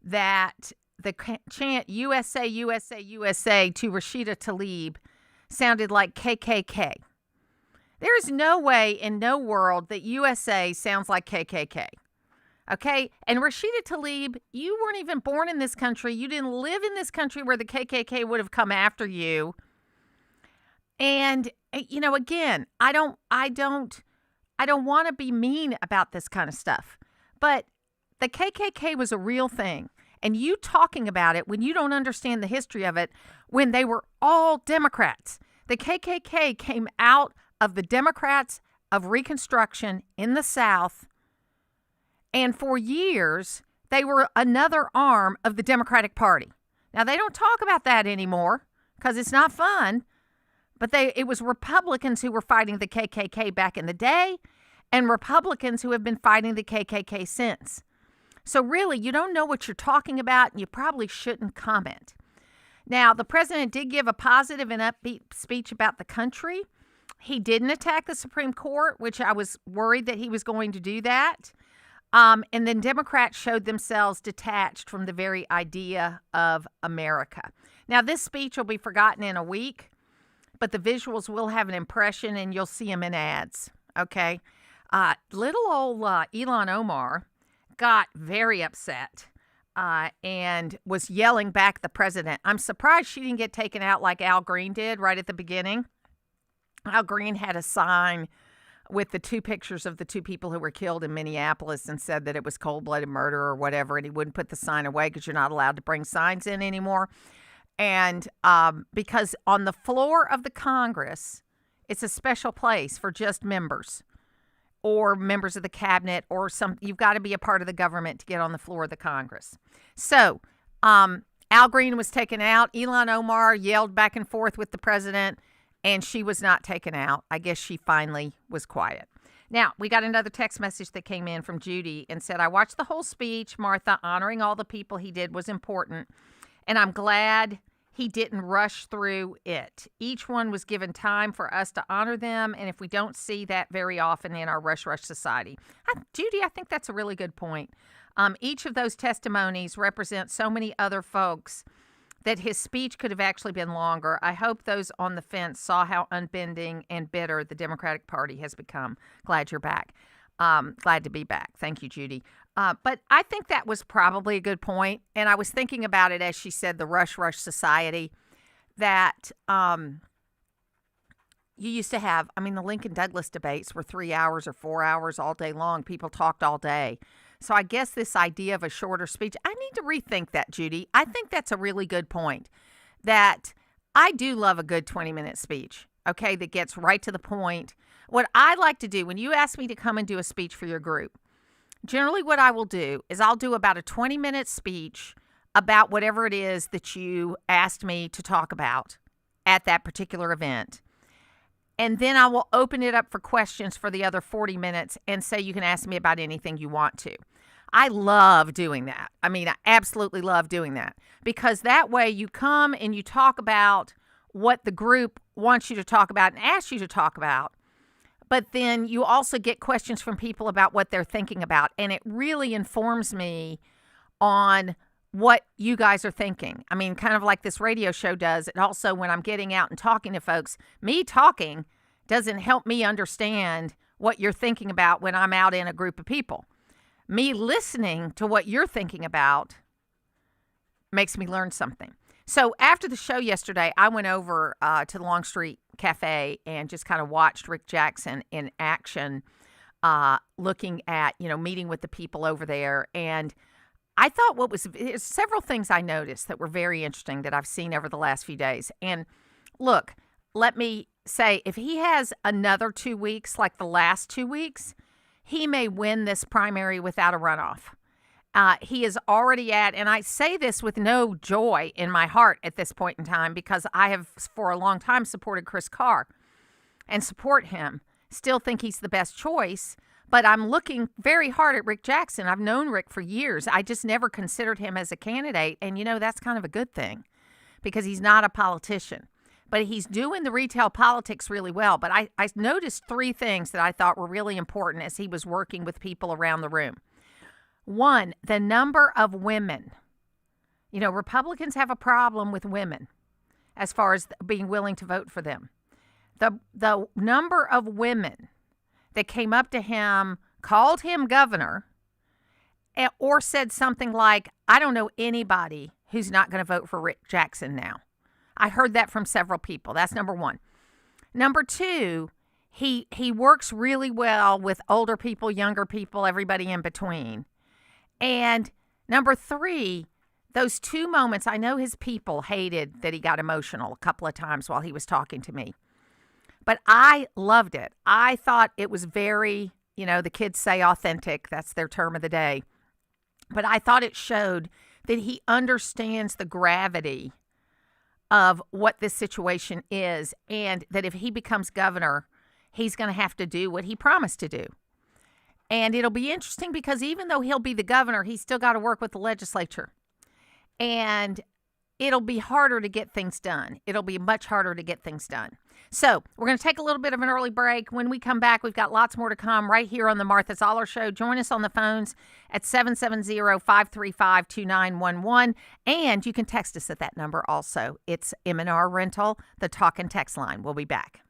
that the chant USA, USA, USA to Rashida Tlaib sounded like KKK. There is no way in no world that USA sounds like KKK. Okay? And Rashida Tlaib, you weren't even born in this country. You didn't live in this country where the KKK would have come after you. And, you know, again, I don't want to be mean about this kind of stuff. But the KKK was a real thing. And you talking about it when you don't understand the history of it, when they were all Democrats. The KKK came out of the Democrats of Reconstruction in the South. And for years, they were another arm of the Democratic Party. Now, they don't talk about that anymore because it's not fun. But it was Republicans who were fighting the KKK back in the day and Republicans who have been fighting the KKK since. So really, you don't know what you're talking about, and you probably shouldn't comment. Now, the president did give a positive and upbeat speech about the country. He didn't attack the Supreme Court, which I was worried that he was going to do that. And then Democrats showed themselves detached from the very idea of America. Now, this speech will be forgotten in a week, but the visuals will have an impression, and you'll see them in ads, okay? Little old Ilhan Omar got very upset and was yelling back at the president. I'm surprised she didn't get taken out like Al Green did right at the beginning. Al Green had a sign with the two pictures of the two people who were killed in Minneapolis and said that it was cold-blooded murder or whatever, and he wouldn't put the sign away because you're not allowed to bring signs in anymore. And because on the floor of the Congress, it's a special place for just members or members of the cabinet or you've got to be a part of the government to get on the floor of the Congress. So Al Green was taken out. Ilhan Omar yelled back and forth with the president, and she was not taken out. I guess she finally was quiet. Now, we got another text message that came in from Judy and said, I watched the whole speech, Martha. Honoring all the people he did was important, and I'm glad he didn't rush through it. Each one was given time for us to honor them, and if we don't see that very often in our rush society. Judy, I think that's a really good point. Each of those testimonies represent so many other folks that his speech could have actually been longer. I hope those on the fence saw how unbending and bitter the Democratic Party has become. Glad you're back. Glad to be back. Thank you, Judy. But I think that was probably a good point. And I was thinking about it as she said, the rush society, that you used to have, I mean, the Lincoln Douglas debates were 3 hours or 4 hours all day long. People talked all day. So I guess this idea of a shorter speech, I need to rethink that, Judy. I think that's a really good point, that I do love a good 20-minute speech, okay, that gets right to the point. What I like to do when you ask me to come and do a speech for your group, generally what I will do is I'll do about a 20-minute speech about whatever it is that you asked me to talk about at that particular event. And then I will open it up for questions for the other 40 minutes and say you can ask me about anything you want to. I love doing that. I mean, I absolutely love doing that, because that way you come and you talk about what the group wants you to talk about and asks you to talk about. But then you also get questions from people about what they're thinking about. And it really informs me on what you guys are thinking. I mean, kind of like this radio show does. It also, when I'm getting out and talking to folks, me talking doesn't help me understand what you're thinking about when I'm out in a group of people. Me listening to what you're thinking about makes me learn something. So after the show yesterday, I went over to the Long Street Cafe and just kind of watched Rick Jackson in action, looking at, meeting with the people over there. And I thought there's several things I noticed that were very interesting that I've seen over the last few days. And look, let me say, if he has another 2 weeks like the last 2 weeks, he may win this primary without a runoff. He is already and I say this with no joy in my heart at this point in time, because I have for a long time supported Chris Carr and support him. Still think he's the best choice, but I'm looking very hard at Rick Jackson. I've known Rick for years. I just never considered him as a candidate, and that's kind of a good thing because he's not a politician. But he's doing the retail politics really well. But I noticed 3 things that I thought were really important as he was working with people around the room. One, the number of women. Republicans have a problem with women as far as being willing to vote for them. The number of women that came up to him, called him governor, or said something like, I don't know anybody who's not going to vote for Rick Jackson now. I heard that from several people. That's number one. Number 2, he works really well with older people, younger people, everybody in between. And number 3, those 2 moments, I know his people hated that he got emotional a couple of times while he was talking to me. But I loved it. I thought it was very, the kids say authentic. That's their term of the day. But I thought it showed that he understands the gravity of what this situation is, and that if he becomes governor, he's going to have to do what he promised to do. And it'll be interesting because even though he'll be the governor, he's still got to work with the legislature. And it'll be harder to get things done. It'll be much harder to get things done. So we're going to take a little bit of an early break. When we come back, we've got lots more to come right here on the Martha Zoller Show. Join us on the phones at 770-535-2911. And you can text us at that number also. It's M&R Rental, the talk and text line. We'll be back.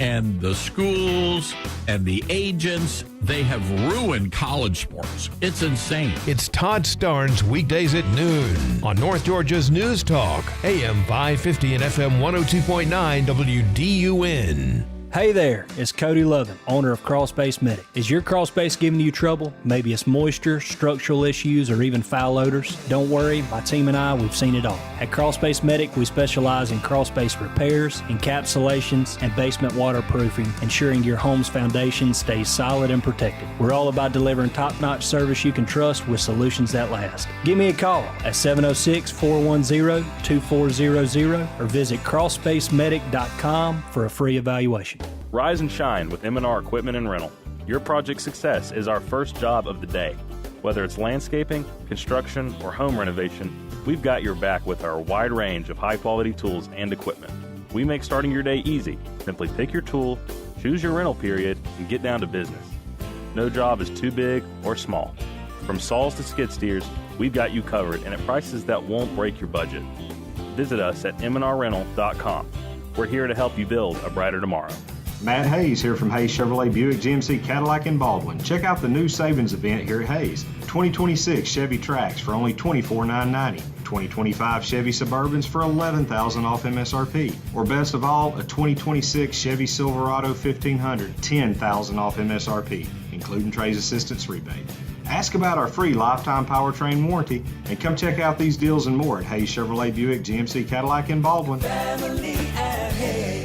And the schools and the agents, they have ruined college sports. It's insane. It's Todd Starnes weekdays at noon on North Georgia's News Talk, AM 550 and FM 102.9 WDUN. Hey there, it's Cody Lovin, owner of Crawlspace Medic. Is your crawl space giving you trouble? Maybe it's moisture, structural issues, or even foul odors? Don't worry, my team and I, we've seen it all. At Crawlspace Medic, we specialize in crawl space repairs, encapsulations, and basement waterproofing, ensuring your home's foundation stays solid and protected. We're all about delivering top-notch service you can trust with solutions that last. Give me a call at 706-410-2400 or visit crawlspacemedic.com for a free evaluation. Rise and shine with M&R Equipment and Rental. Your project success is our first job of the day. Whether it's landscaping, construction, or home renovation, we've got your back with our wide range of high-quality tools and equipment. We make starting your day easy. Simply pick your tool, choose your rental period, and get down to business. No job is too big or small. From saws to skid steers, we've got you covered and at prices that won't break your budget. Visit us at mnrrental.com. We're here to help you build a brighter tomorrow. Matt Hayes here from Hayes Chevrolet Buick GMC Cadillac in Baldwin. Check out the new savings event here at Hayes. 2026 Chevy Trax for only $24,990. 2025 Chevy Suburbans for $11,000 off MSRP. Or best of all, a 2026 Chevy Silverado 1500, $10,000 off MSRP, including trades assistance rebate. Ask about our free lifetime powertrain warranty and come check out these deals and more at Hayes Chevrolet Buick GMC Cadillac in Baldwin. Family at Hayes.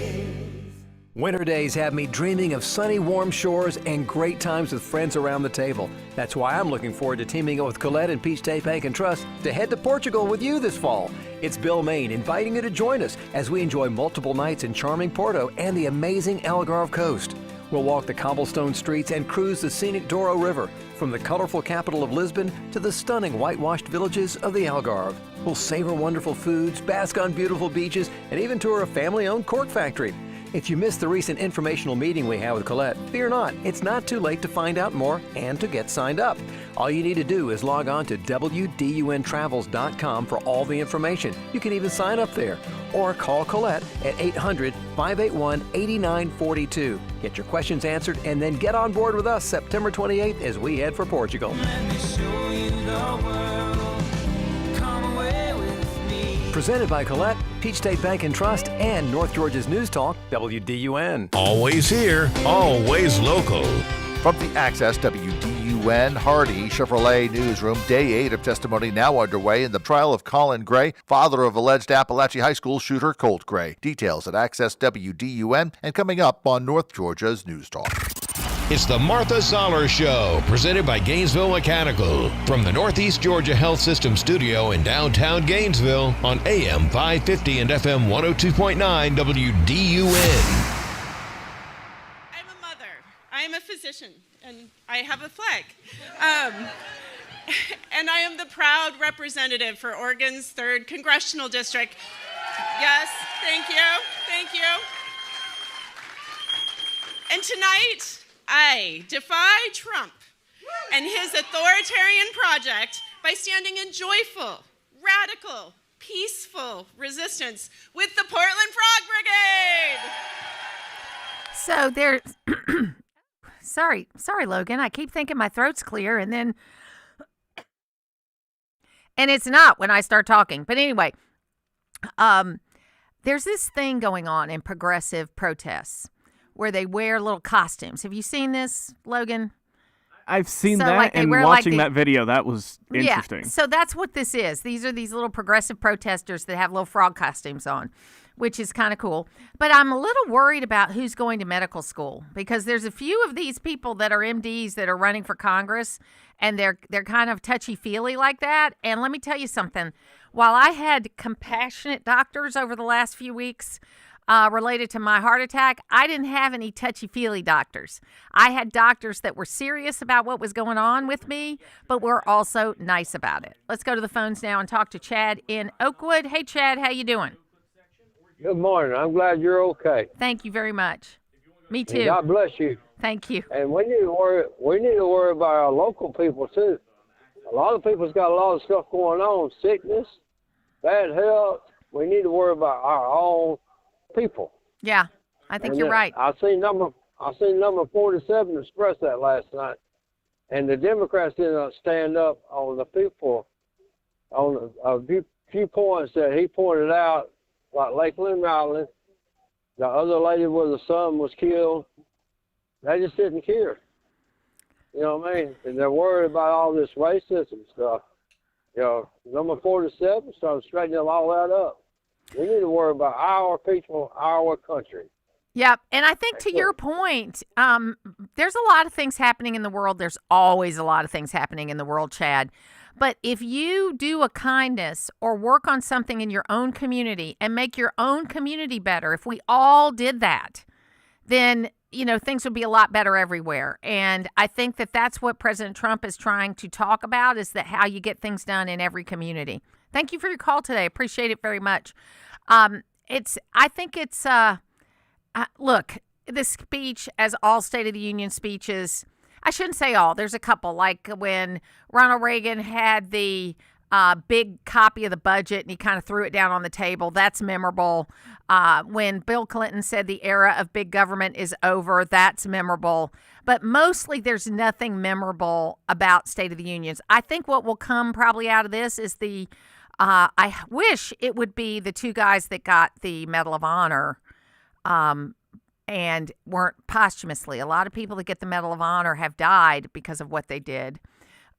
Winter days have me dreaming of sunny, warm shores and great times with friends around the table. That's why I'm looking forward to teaming up with Colette and Peach State Bank and Trust to head to Portugal with you this fall. It's Bill Main inviting you to join us as we enjoy multiple nights in charming Porto and the amazing Algarve coast. We'll walk the cobblestone streets and cruise the scenic Douro River, from the colorful capital of Lisbon to the stunning whitewashed villages of the Algarve. We'll savor wonderful foods, bask on beautiful beaches, and even tour a family-owned cork factory. If you missed the recent informational meeting we had with Colette, fear not, it's not too late to find out more and to get signed up. All you need to do is log on to WDUNtravels.com for all the information. You can even sign up there or call Colette at 800-581-8942. Get your questions answered and then get on board with us September 28th as we head for Portugal. Presented by Colette, Peach State Bank and Trust, and North Georgia's News Talk, WDUN. Always here, always local. From the Access WDUN Hardy Chevrolet Newsroom, Day 8 of testimony now underway in the trial of Colin Gray, father of alleged Appalachia High School shooter Colt Gray. Details at Access WDUN and coming up on North Georgia's News Talk. It's the Martha Zoller Show, presented by Gainesville Mechanical, from the Northeast Georgia Health System studio in downtown Gainesville on AM 550 and FM 102.9 WDUN. I am a physician, and I have a flag. And I am the proud representative for Oregon's 3rd Congressional District. Yes, thank you, thank you. And tonight, I defy Trump and his authoritarian project by standing in joyful, radical, peaceful resistance with the Portland Frog Brigade. So there... Sorry, Logan. I keep thinking my throat's clear, and it's not when I start talking. But anyway, there's this thing going on in progressive protests where they wear little costumes. Have you seen this, Logan? I've seen that, and watching that video, that was interesting. Yeah, so that's what this is. These are these little progressive protesters that have little frog costumes on, which is kind of cool. But I'm a little worried about who's going to medical school, because there's a few of these people that are MDs that are running for Congress, and they're kind of touchy-feely like that. And let me tell you something. While I had compassionate doctors over the last few weeks related to my heart attack, I didn't have any touchy-feely doctors. I had doctors that were serious about what was going on with me, but were also nice about it. Let's go to the phones now and talk to Chad in Oakwood. Hey, Chad, how you doing? Good morning. I'm glad you're okay. Thank you very much. Me too. And God bless you. Thank you. And we need to worry about our local people too. A lot of people's got a lot of stuff going on, sickness, bad health. We need to worry about our own people. Yeah, I think you're right. I seen number 47 express that last night, and the Democrats didn't stand up on the people on a few points that he pointed out, like Lakeland Island, the other lady where the son was killed. They just didn't care. You know what I mean? And they're worried about all this racism stuff. You know, number 47 started straightening all that up. We need to worry about our people, our country. Yep. And I think to your point, there's a lot of things happening in the world. There's always a lot of things happening in the world, Chad. But if you do a kindness or work on something in your own community and make your own community better, if we all did that, then, you know, things would be a lot better everywhere. And I think that that's what President Trump is trying to talk about, is that how you get things done in every community. Thank you for your call today. Appreciate it very much. Look, this speech, as all State of the Union speeches, I shouldn't say all. There's a couple, like when Ronald Reagan had the big copy of the budget and he kind of threw it down on the table. That's memorable. When Bill Clinton said the era of big government is over, that's memorable. But mostly there's nothing memorable about State of the Unions. I think what will come probably out of this is I wish it would be the two guys that got the Medal of Honor and weren't posthumously. A lot of people that get the Medal of Honor have died because of what they did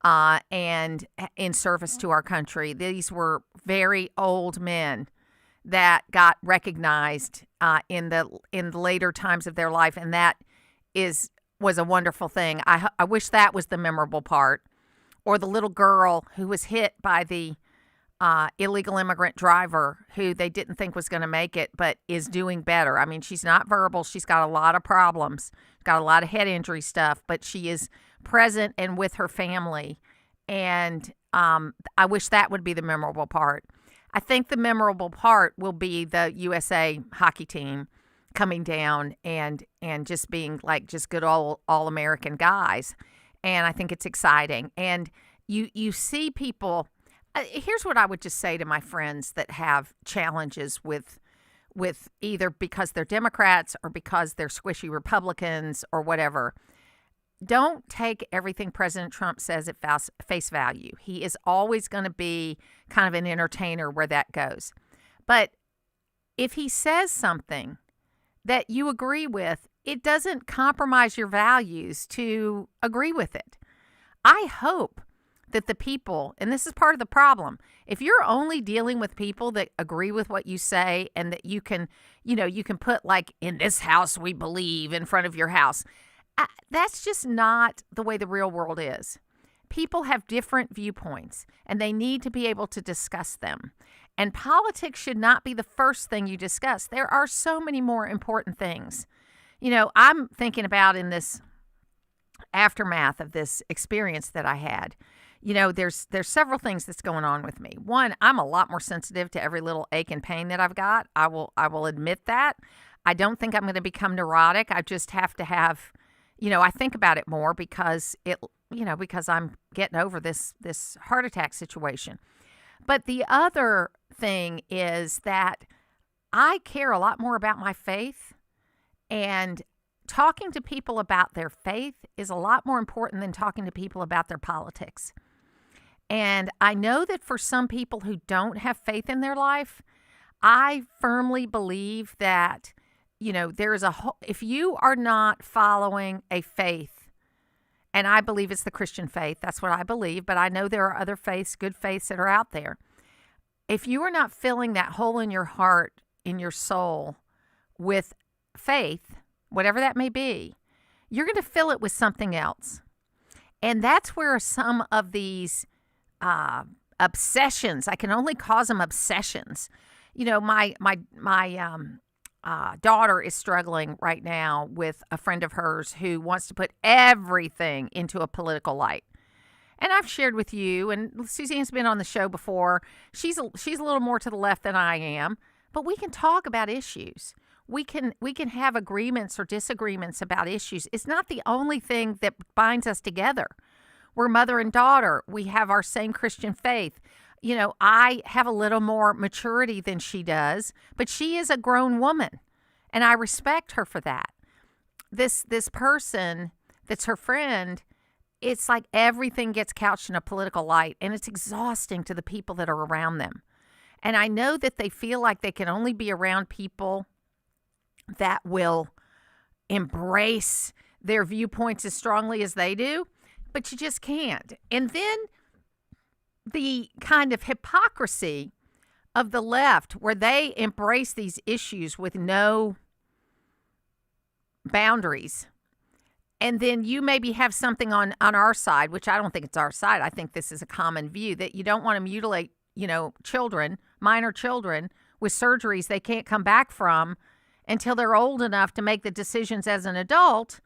and in service to our country. These were very old men that got recognized in the later times of their life, and that was a wonderful thing. I wish that was the memorable part. Or the little girl who was hit by the illegal immigrant driver who they didn't think was going to make it, but is doing better. I mean, she's not verbal. She's got a lot of problems, got a lot of head injury stuff, but she is present and with her family. And I wish that would be the memorable part. I think the memorable part will be the USA hockey team coming down and just being like just good all American guys. and I think it's exciting. And you see people. Here's what I would just say to my friends that have challenges with either because they're Democrats or because they're squishy Republicans or whatever. Don't take everything President Trump says at face value. He is always going to be kind of an entertainer where that goes. But if he says something that you agree with, it doesn't compromise your values to agree with it. I hope that the people, and this is part of the problem, if you're only dealing with people that agree with what you say and that you can put like, in this house we believe in front of your house, that's just not the way the real world is. People have different viewpoints, and they need to be able to discuss them. And politics should not be the first thing you discuss. There are so many more important things. I'm thinking about in this aftermath of this experience that I had. There's several things that's going on with me. One, I'm a lot more sensitive to every little ache and pain that I've got. I will admit that. I don't think I'm going to become neurotic. I just have to have, I think about it more because because I'm getting over this heart attack situation. But the other thing is that I care a lot more about my faith, and talking to people about their faith is a lot more important than talking to people about their politics. And I know that for some people who don't have faith in their life, I firmly believe that, there is if you are not following a faith, and I believe it's the Christian faith, that's what I believe, but I know there are other faiths, good faiths that are out there. If you are not filling that hole in your heart, in your soul, with faith, whatever that may be, you're going to fill it with something else. And that's where some of these obsessions, I can only call them obsessions. My daughter is struggling right now with a friend of hers who wants to put everything into a political light. And I've shared with you, and Suzanne's been on the show before. She's a little more to the left than I am, but we can talk about issues. We can have agreements or disagreements about issues. It's not the only thing that binds us together. We're mother and daughter. We have our same Christian faith. I have a little more maturity than she does, but she is a grown woman, and I respect her for that. This person that's her friend, it's like everything gets couched in a political light, and it's exhausting to the people that are around them. And I know that they feel like they can only be around people that will embrace their viewpoints as strongly as they do, but you just can't. And then the kind of hypocrisy of the left, where they embrace these issues with no boundaries. And then you maybe have something on our side, which I don't think it's our side. I think this is a common view, that you don't want to mutilate, children, minor children, with surgeries they can't come back from until they're old enough to make the decisions as an adult,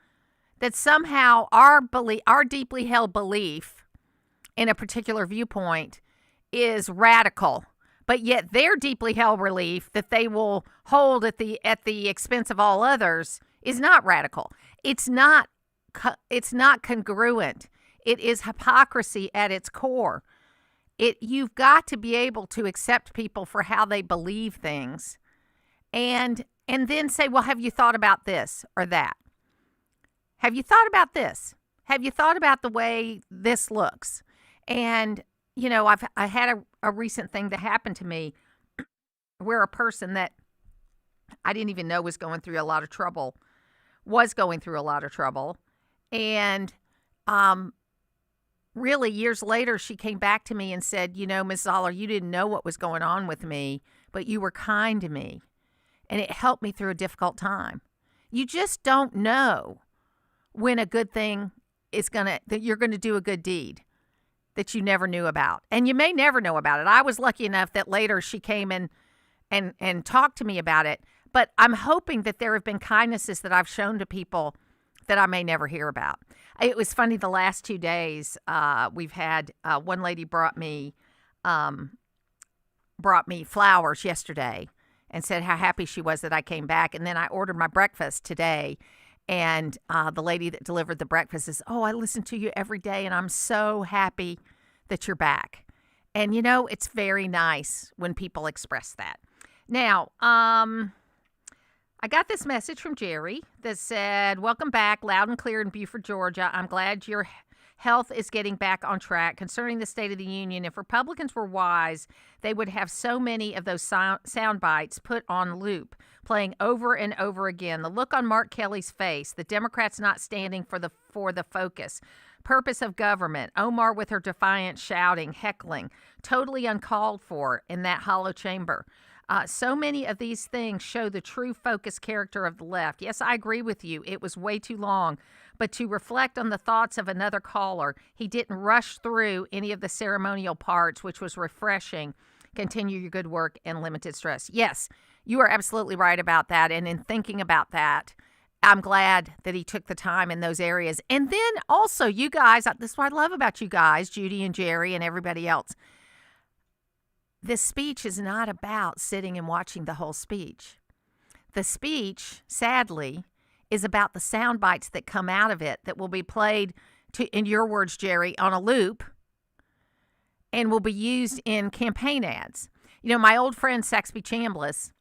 that somehow our deeply held belief in a particular viewpoint is radical, but yet their deeply held belief that they will hold at the expense of all others is not radical. It's not congruent. It is hypocrisy at its core. You've got to be able to accept people for how they believe things, and then say, well, have you thought about this or that? Have you thought about this? Have you thought about the way this looks? And, I had a recent thing that happened to me where a person that I didn't even know was going through a lot of trouble. And really, years later, she came back to me and said, Ms. Zoller, you didn't know what was going on with me, but you were kind to me. And it helped me through a difficult time. You just don't know when a good thing that you're going to do a good deed that you never knew about. And you may never know about it. I was lucky enough that later she came and talked to me about it. But I'm hoping that there have been kindnesses that I've shown to people that I may never hear about. It was funny, the last 2 days, we've had one lady brought me flowers yesterday and said how happy she was that I came back. And then I ordered my breakfast today. And the lady that delivered the breakfast says, "Oh, I listen to you every day, and I'm so happy that you're back." And, it's very nice when people express that. Now, I got this message from Jerry that said, "Welcome back, loud and clear in Beaufort, Georgia. I'm glad your health is getting back on track. Concerning the State of the Union, if Republicans were wise, they would have so many of those sound bites put on loop, playing over and over again. The look on Mark Kelly's face, the Democrats not standing for the focus, purpose of government, Omar with her defiant shouting, heckling, totally uncalled for in that hollow chamber. So many of these things show the true focus character of the left. Yes, I agree with you. It was way too long. But to reflect on the thoughts of another caller, he didn't rush through any of the ceremonial parts, which was refreshing. Continue your good work and limited stress." Yes, you are absolutely right about that. And in thinking about that, I'm glad that he took the time in those areas. And then also, you guys, this is what I love about you guys, Judy and Jerry and everybody else. This speech is not about sitting and watching the whole speech. The speech, sadly, is about the sound bites that come out of it that will be played, in your words, Jerry, on a loop and will be used in campaign ads. My old friend Saxby Chambliss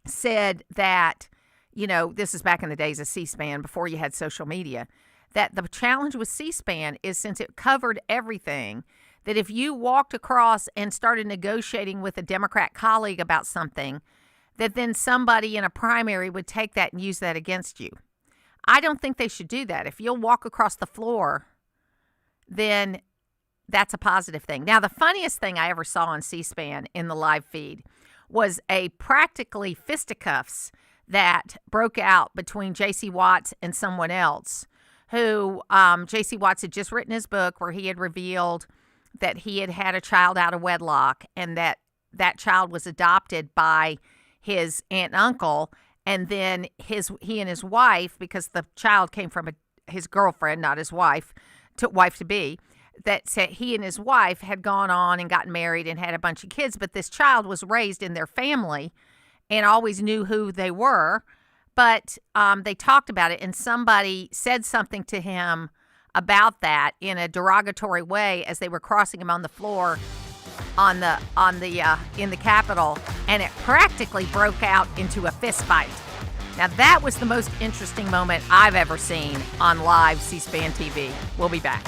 said that, this is back in the days of C-SPAN, before you had social media, that the challenge with C-SPAN is, since it covered everything, that if you walked across and started negotiating with a Democrat colleague about something, that then somebody in a primary would take that and use that against you. I don't think they should do that. If you'll walk across the floor, then that's a positive thing. Now, the funniest thing I ever saw on C-SPAN in the live feed was a practically fisticuffs that broke out between J.C. Watts and someone else who J.C. Watts had just written his book where he had revealed that he had had a child out of wedlock and that child was adopted by his aunt and uncle, and then he and his wife, because the child came from his girlfriend, not his wife to be, that said he and his wife had gone on and gotten married and had a bunch of kids, but this child was raised in their family and always knew who they were, but they talked about it, and somebody said something to him about that in a derogatory way as they were crossing him on the floor in the Capitol, and it practically broke out into a fist fight. Now, that was the most interesting moment I've ever seen on live C-SPAN TV. We'll be back.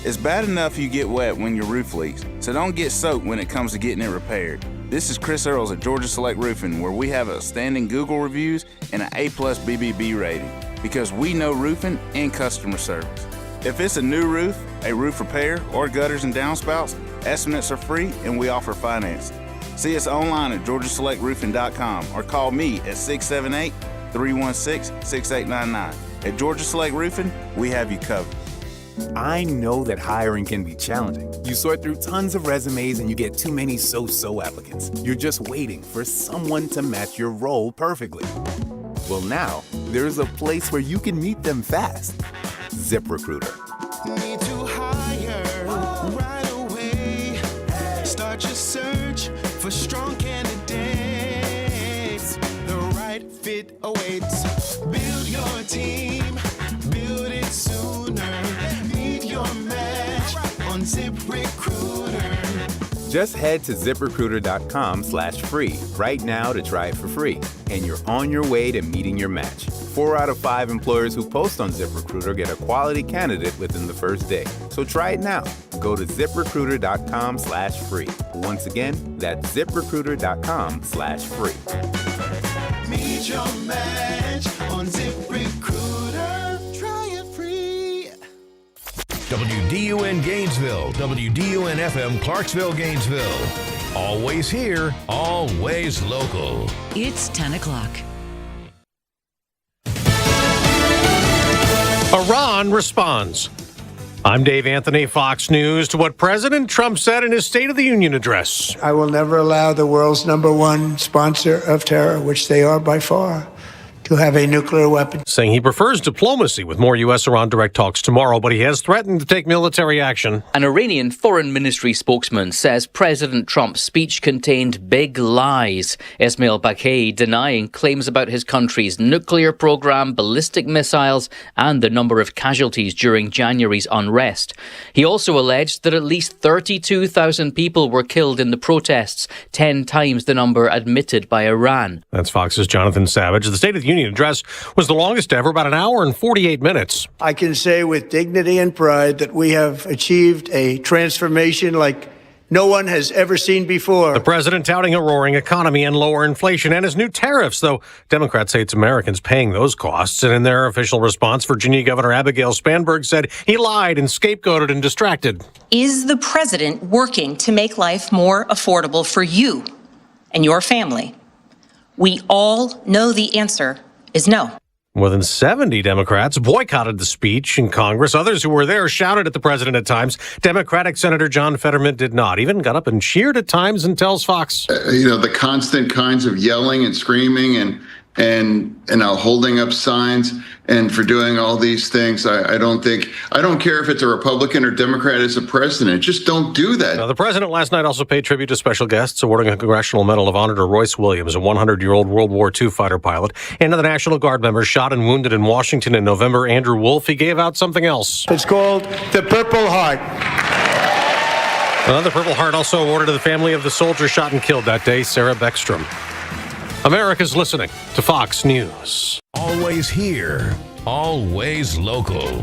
It's bad enough you get wet when your roof leaks, so don't get soaked when it comes to getting it repaired. This is Chris Earls at Georgia Select Roofing, where we have outstanding Google reviews and an A+ BBB rating, because we know roofing and customer service. If it's a new roof, a roof repair, or gutters and downspouts, estimates are free and we offer financing. See us online at georgiaselectroofing.com or call me at 678-316-6899. At Georgia Select Roofing, we have you covered. I know that hiring can be challenging. You sort through tons of resumes and you get too many so-so applicants. You're just waiting for someone to match your role perfectly. Well, now, there's a place where you can meet them fast. ZipRecruiter. Need to hire right away. Start your search for strong candidates. The right fit awaits. Build your team. Build it sooner. Meet your match on ZipRecruiter. Just head to ZipRecruiter.com/free right now to try it for free, and you're on your way to meeting your match. 4 out of 5 employers who post on ZipRecruiter get a quality candidate within the first day. So try it now. Go to ZipRecruiter.com/free. Once again, that's ZipRecruiter.com/free. Meet your match on ZipRecruiter. Try it free. WDUN Gainesville, WDUN FM Clarksville, Gainesville. Always here, always local. It's 10 o'clock. Iran responds. I'm Dave Anthony, Fox News. To what President Trump said in his State of the Union address. I will never allow the world's number one sponsor of terror, which they are by far, to have a nuclear weapon. Saying he prefers diplomacy with more U.S.-Iran direct talks tomorrow, but he has threatened to take military action. An Iranian foreign ministry spokesman says President Trump's speech contained big lies. Ismail Baqai denying claims about his country's nuclear program, ballistic missiles, and the number of casualties during January's unrest. He also alleged that at least 32,000 people were killed in the protests, 10 times the number admitted by Iran. That's Fox's Jonathan Savage. The State of the Union address was the longest ever, about an hour and 48 minutes. I can say with dignity and pride that we have achieved a transformation like no one has ever seen before. The president touting a roaring economy and lower inflation and his new tariffs, though Democrats say it's Americans paying those costs. And in their official response, Virginia Governor Abigail Spanberg said he lied and scapegoated and distracted. Is the president working to make life more affordable for you and your family? We all know the answer is no. More than 70 Democrats boycotted the speech in Congress. Others who were there shouted at the president at times. Democratic Senator John Fetterman did not. Even got up and cheered at times and tells Fox. The constant kinds of yelling and screaming and holding up signs and for doing all these things. I don't care if it's a Republican or Democrat as a president. Just don't do that. Now, the president last night also paid tribute to special guests, awarding a Congressional Medal of Honor to Royce Williams, a 100-year-old World War II fighter pilot, and to the National Guard members shot and wounded in Washington in November. Andrew Wolf, he gave out something else. It's called the Purple Heart. Another Purple Heart also awarded to the family of the soldier shot and killed that day, Sarah Beckstrom. America's listening to Fox News. Always here, always local.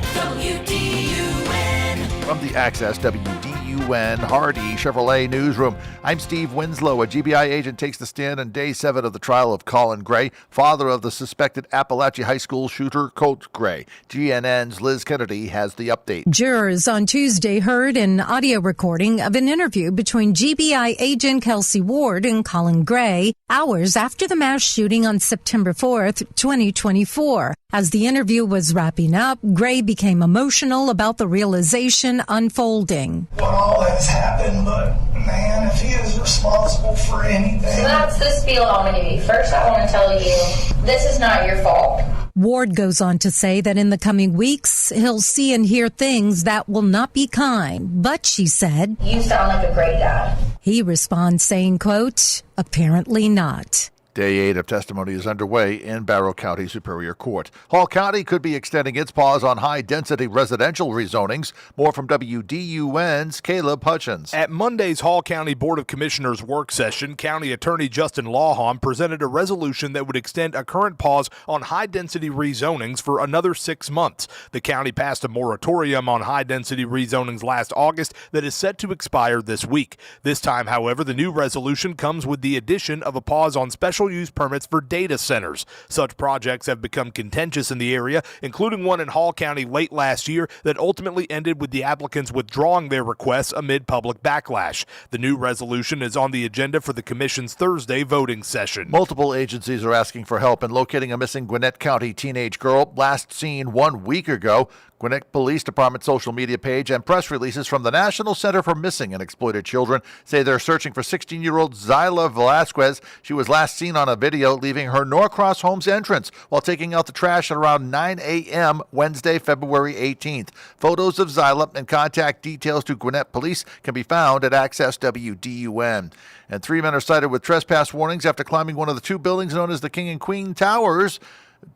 From the Access WDUN Hardy Chevrolet Newsroom, I'm Steve Winslow. A GBI agent takes the stand on day 7 of the trial of Colin Gray, father of the suspected Appalachia High School shooter, Colt Gray. GNN's Liz Kennedy has the update. Jurors on Tuesday heard an audio recording of an interview between GBI agent Kelsey Ward and Colin Gray hours after the mass shooting on September 4th, 2024. As the interview was wrapping up, Gray became emotional about the realization unfolding. What all has happened, but man, if he is responsible for anything. So that's the spiel I'm going to give you. First, I want to tell you, this is not your fault. Ward goes on to say that in the coming weeks, he'll see and hear things that will not be kind. But she said, You sound like a great dad. He responds saying, quote, apparently not. Day 8 of testimony is underway in Barrow County Superior Court. Hall County could be extending its pause on high-density residential rezonings. More from WDUN's Caleb Hutchins. At Monday's Hall County Board of Commissioners work session, County Attorney Justin Lawhon presented a resolution that would extend a current pause on high-density rezonings for another 6 months. The county passed a moratorium on high-density rezonings last August that is set to expire this week. This time, however, the new resolution comes with the addition of a pause on special use permits for data centers. Such projects have become contentious in the area, including one in Hall County late last year that ultimately ended with the applicants withdrawing their requests amid public backlash. The new resolution is on the agenda for the Commission's Thursday voting session. Multiple agencies are asking for help in locating a missing Gwinnett County teenage girl last seen 1 week ago. Gwinnett Police Department social media page and press releases from the National Center for Missing and Exploited Children say they're searching for 16-year-old Zyla Velasquez. She was last seen on a video leaving her Norcross Homes entrance while taking out the trash at around 9 a.m. Wednesday, February 18th. Photos of Zyla and contact details to Gwinnett Police can be found at Access WDUN. And 3 men are cited with trespass warnings after climbing one of the 2 buildings known as the King and Queen Towers.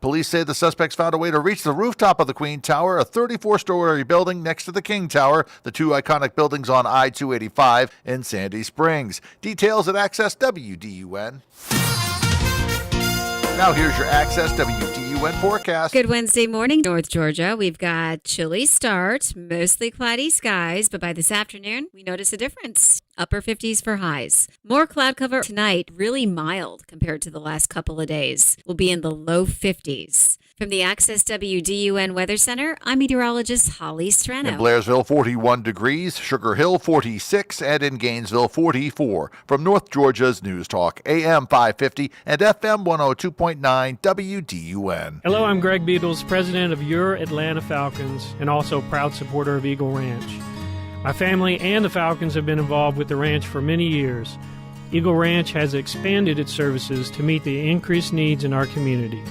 Police say the suspects found a way to reach the rooftop of the Queen Tower, a 34-story building next to the King Tower, the 2 iconic buildings on I-285 in Sandy Springs. Details at Access WDUN. Now here's your Access WDUN forecast. Good Wednesday morning, North Georgia. We've got chilly start, mostly cloudy skies, but by this afternoon, we notice a difference. Upper 50s for highs. More cloud cover tonight, really mild compared to the last couple of days. We'll be in the low 50s. From the Access WDUN Weather Center, I'm meteorologist Holly In Strano. Blairsville, 41 degrees, Sugar Hill, 46, and in Gainesville, 44. From North Georgia's News Talk, AM 550 and FM 102.9 WDUN. Hello, I'm Greg Beatles, president of your Atlanta Falcons and also proud supporter of Eagle Ranch. My family and the Falcons have been involved with the ranch for many years. Eagle Ranch has expanded its services to meet the increased needs in our community,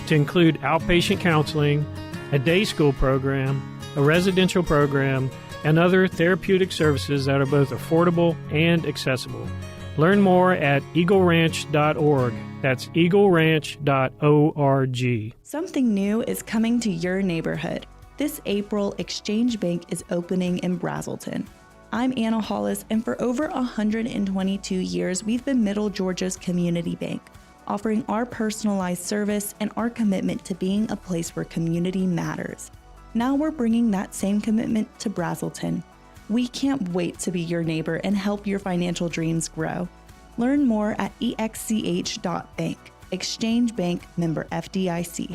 to include outpatient counseling, a day school program, a residential program, and other therapeutic services that are both affordable and accessible. Learn more at eagleranch.org. That's eagleranch.org. Something new is coming to your neighborhood. This April, Exchange Bank is opening in Brazelton. I'm Anna Hollis, and for over 122 years, we've been Middle Georgia's community bank, offering our personalized service and our commitment to being a place where community matters. Now we're bringing that same commitment to Brazelton. We can't wait to be your neighbor and help your financial dreams grow. Learn more at exch.bank. Exchange Bank, member FDIC.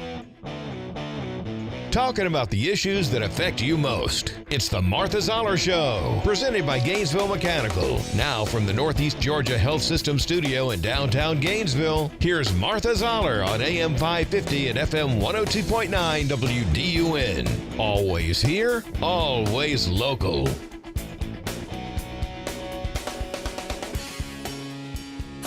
Talking about the issues that affect you most. It's the Martha Zoller Show, presented by Gainesville Mechanical. Now from the Northeast Georgia Health System studio in downtown Gainesville, here's Martha Zoller on AM 550 and FM 102.9 WDUN. Always here, always local.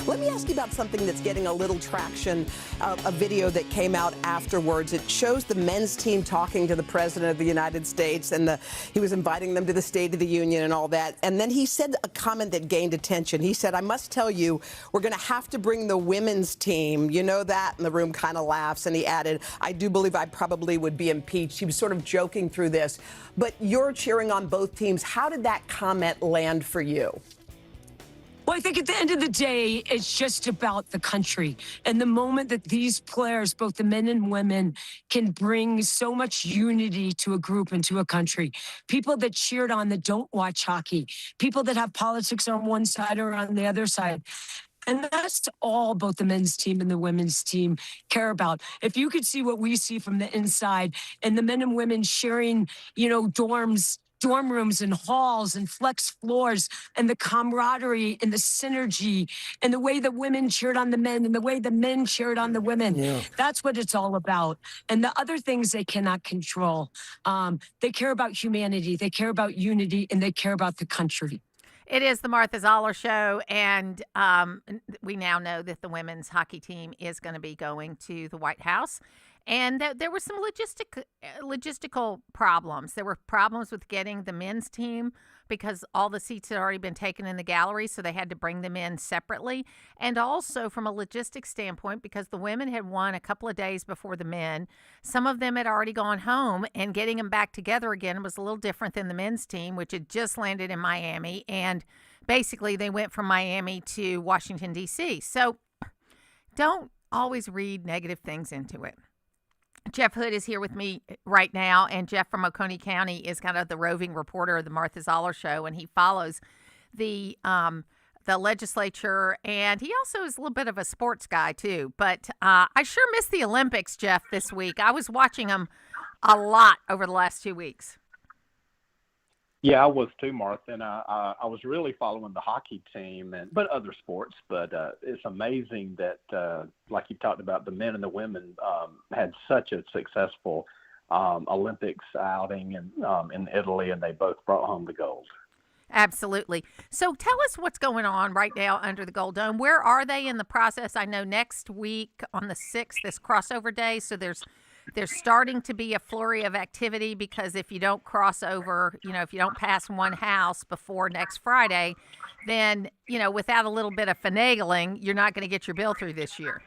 Let me ask you about something that's getting a little traction, a video that came out afterwards. It shows the men's team talking to the President of the United States, and he was inviting them to the State of the Union and all that. And then he said a comment that gained attention. He said, "I must tell you, we're going to have to bring the women's team. You know that?" And the room kind of laughs. And he added, "I do believe I probably would be impeached." He was sort of joking through this. But you're cheering on both teams. How did that comment land for you? Well, I think at the end of the day, it's just about the country. And the moment that these players, both the men and women, can bring so much unity to a group and to a country. People that cheered on that don't watch hockey. People that have politics on one side or on the other side. And that's all both the men's team and the women's team care about. If you could see what we see from the inside and the men and women sharing, dorm rooms and halls and flex floors, and the camaraderie and the synergy and the way the women cheered on the men and the way the men cheered on the women. Yeah. That's what it's all about. And the other things they cannot control. They care about humanity, they care about unity, and they care about the country. It is the Martha Zoller Show, and we now know that the women's hockey team is going to be going to the White House. And there were some logistical problems. There were problems with getting the men's team because all the seats had already been taken in the gallery, so they had to bring them in separately. And also from a logistics standpoint, because the women had won a couple of days before the men, some of them had already gone home, and getting them back together again was a little different than the men's team, which had just landed in Miami. And basically they went from Miami to Washington, D.C. So don't always read negative things into it. Jeff Hood is here with me right now, and Jeff from Oconee County is kind of the roving reporter of the Martha Zoller Show, and he follows the legislature, and he also is a little bit of a sports guy too. But I sure missed the Olympics, Jeff, this week. I was watching them a lot over the last 2 weeks. Yeah, I was too, Martha, and I was really following the hockey team, but other sports. But it's amazing that, like you talked about, the men and the women had such a successful Olympics outing in Italy, and they both brought home the gold. Absolutely. So tell us what's going on right now under the Gold Dome. Where are they in the process? I know next week on the 6th, this crossover day, so there's starting to be a flurry of activity, because if you don't cross over, if you don't pass one house before next Friday, then, without a little bit of finagling, you're not going to get your bill through this year.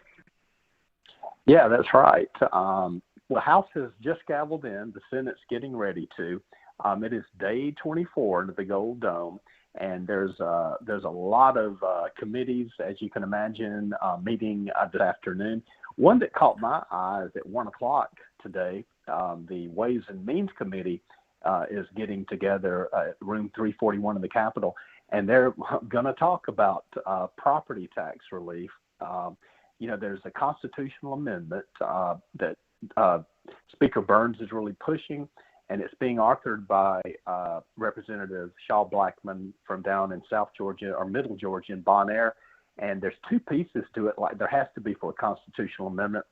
Yeah, that's right. Well, House has just gavelled in. The Senate's getting ready to. It is day 24 into the Gold Dome, and there's a lot of committees, as you can imagine, meeting this afternoon. One that caught my eye is at 1 o'clock today. The Ways and Means Committee is getting together at room 341 in the Capitol, and they're going to talk about property tax relief. There's a constitutional amendment that Speaker Burns is really pushing, and it's being authored by Representative Shaw Blackman from down in South Georgia or Middle Georgia in Bon Air. And there's two pieces to it, like there has to be for a constitutional amendment.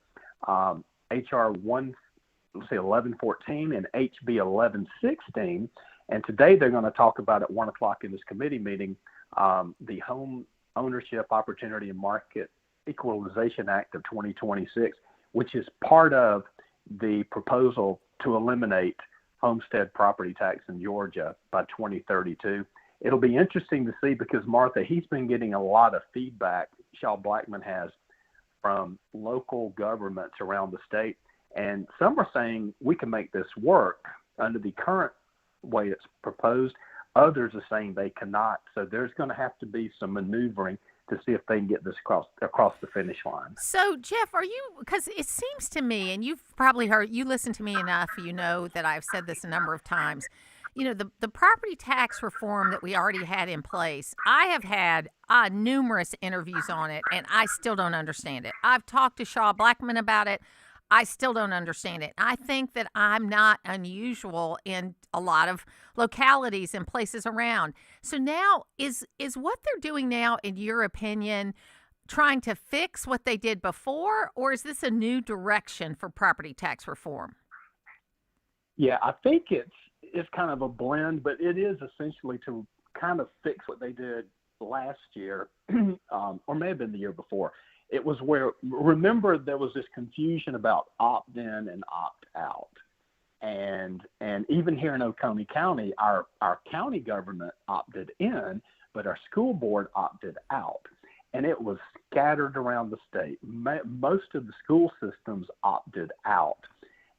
HR 1114 and HB 1116. And today they're going to talk about at 1 o'clock in this committee meeting the Home Ownership Opportunity and Market Equalization Act of 2026, which is part of the proposal to eliminate homestead property tax in Georgia by 2032. It'll be interesting to see because, Martha, he's been getting a lot of feedback, Shaw Blackman has, from local governments around the state. And some are saying we can make this work under the current way it's proposed. Others are saying they cannot. So there's going to have to be some maneuvering to see if they can get this across the finish line. So, Jeff, because it seems to me, and you've probably heard, you listen to me enough, you know that I've said this a number of times, you know, the property tax reform that we already had in place, I have had numerous interviews on it, and I still don't understand it. I've talked to Shaw Blackman about it. I still don't understand it. I think that I'm not unusual in a lot of localities and places around. So now, is what they're doing now, in your opinion, trying to fix what they did before, or is this a new direction for property tax reform? Yeah, I think it's kind of a blend, but it is essentially to kind of fix what they did last year, or may have been the year before. It was where, remember, there was this confusion about opt-in and opt-out. And even here in Oconee County, our county government opted in, but our school board opted out. And it was scattered around the state. Most of the school systems opted out.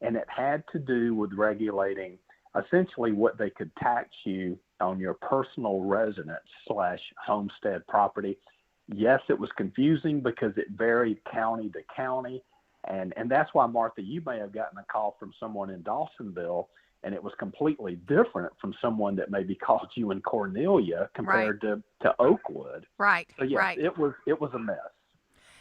And it had to do with regulating essentially what they could tax you on your personal residence / homestead property. Yes, it was confusing because it varied county to county. And that's why, Martha, you may have gotten a call from someone in Dawsonville, and it was completely different from someone that maybe called you in Cornelia compared to Oakwood. Right. So, yes, right. it was a mess.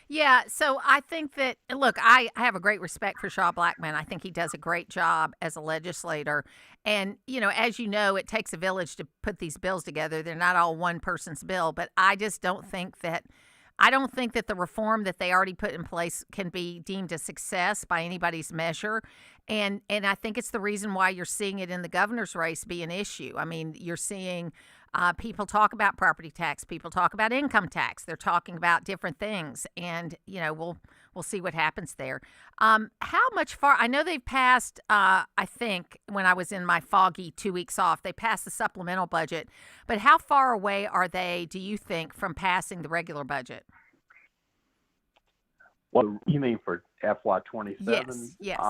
Yeah, so I think that, look, I have a great respect for Shaw Blackman. I think he does a great job as a legislator. And, you know, as you know, it takes a village to put these bills together. They're not all one person's bill, but I just don't think that the reform that they already put in place can be deemed a success by anybody's measure. And I think it's the reason why you're seeing it in the governor's race be an issue. I mean, you're seeing people talk about property tax, people talk about income tax. They're talking about different things, and you know we'll see what happens there. How much far? I know they've passed. I think when I was in my foggy 2 weeks off, they passed the supplemental budget. But how far away are they, do you think, from passing the regular budget? What you mean for FY27? Yes.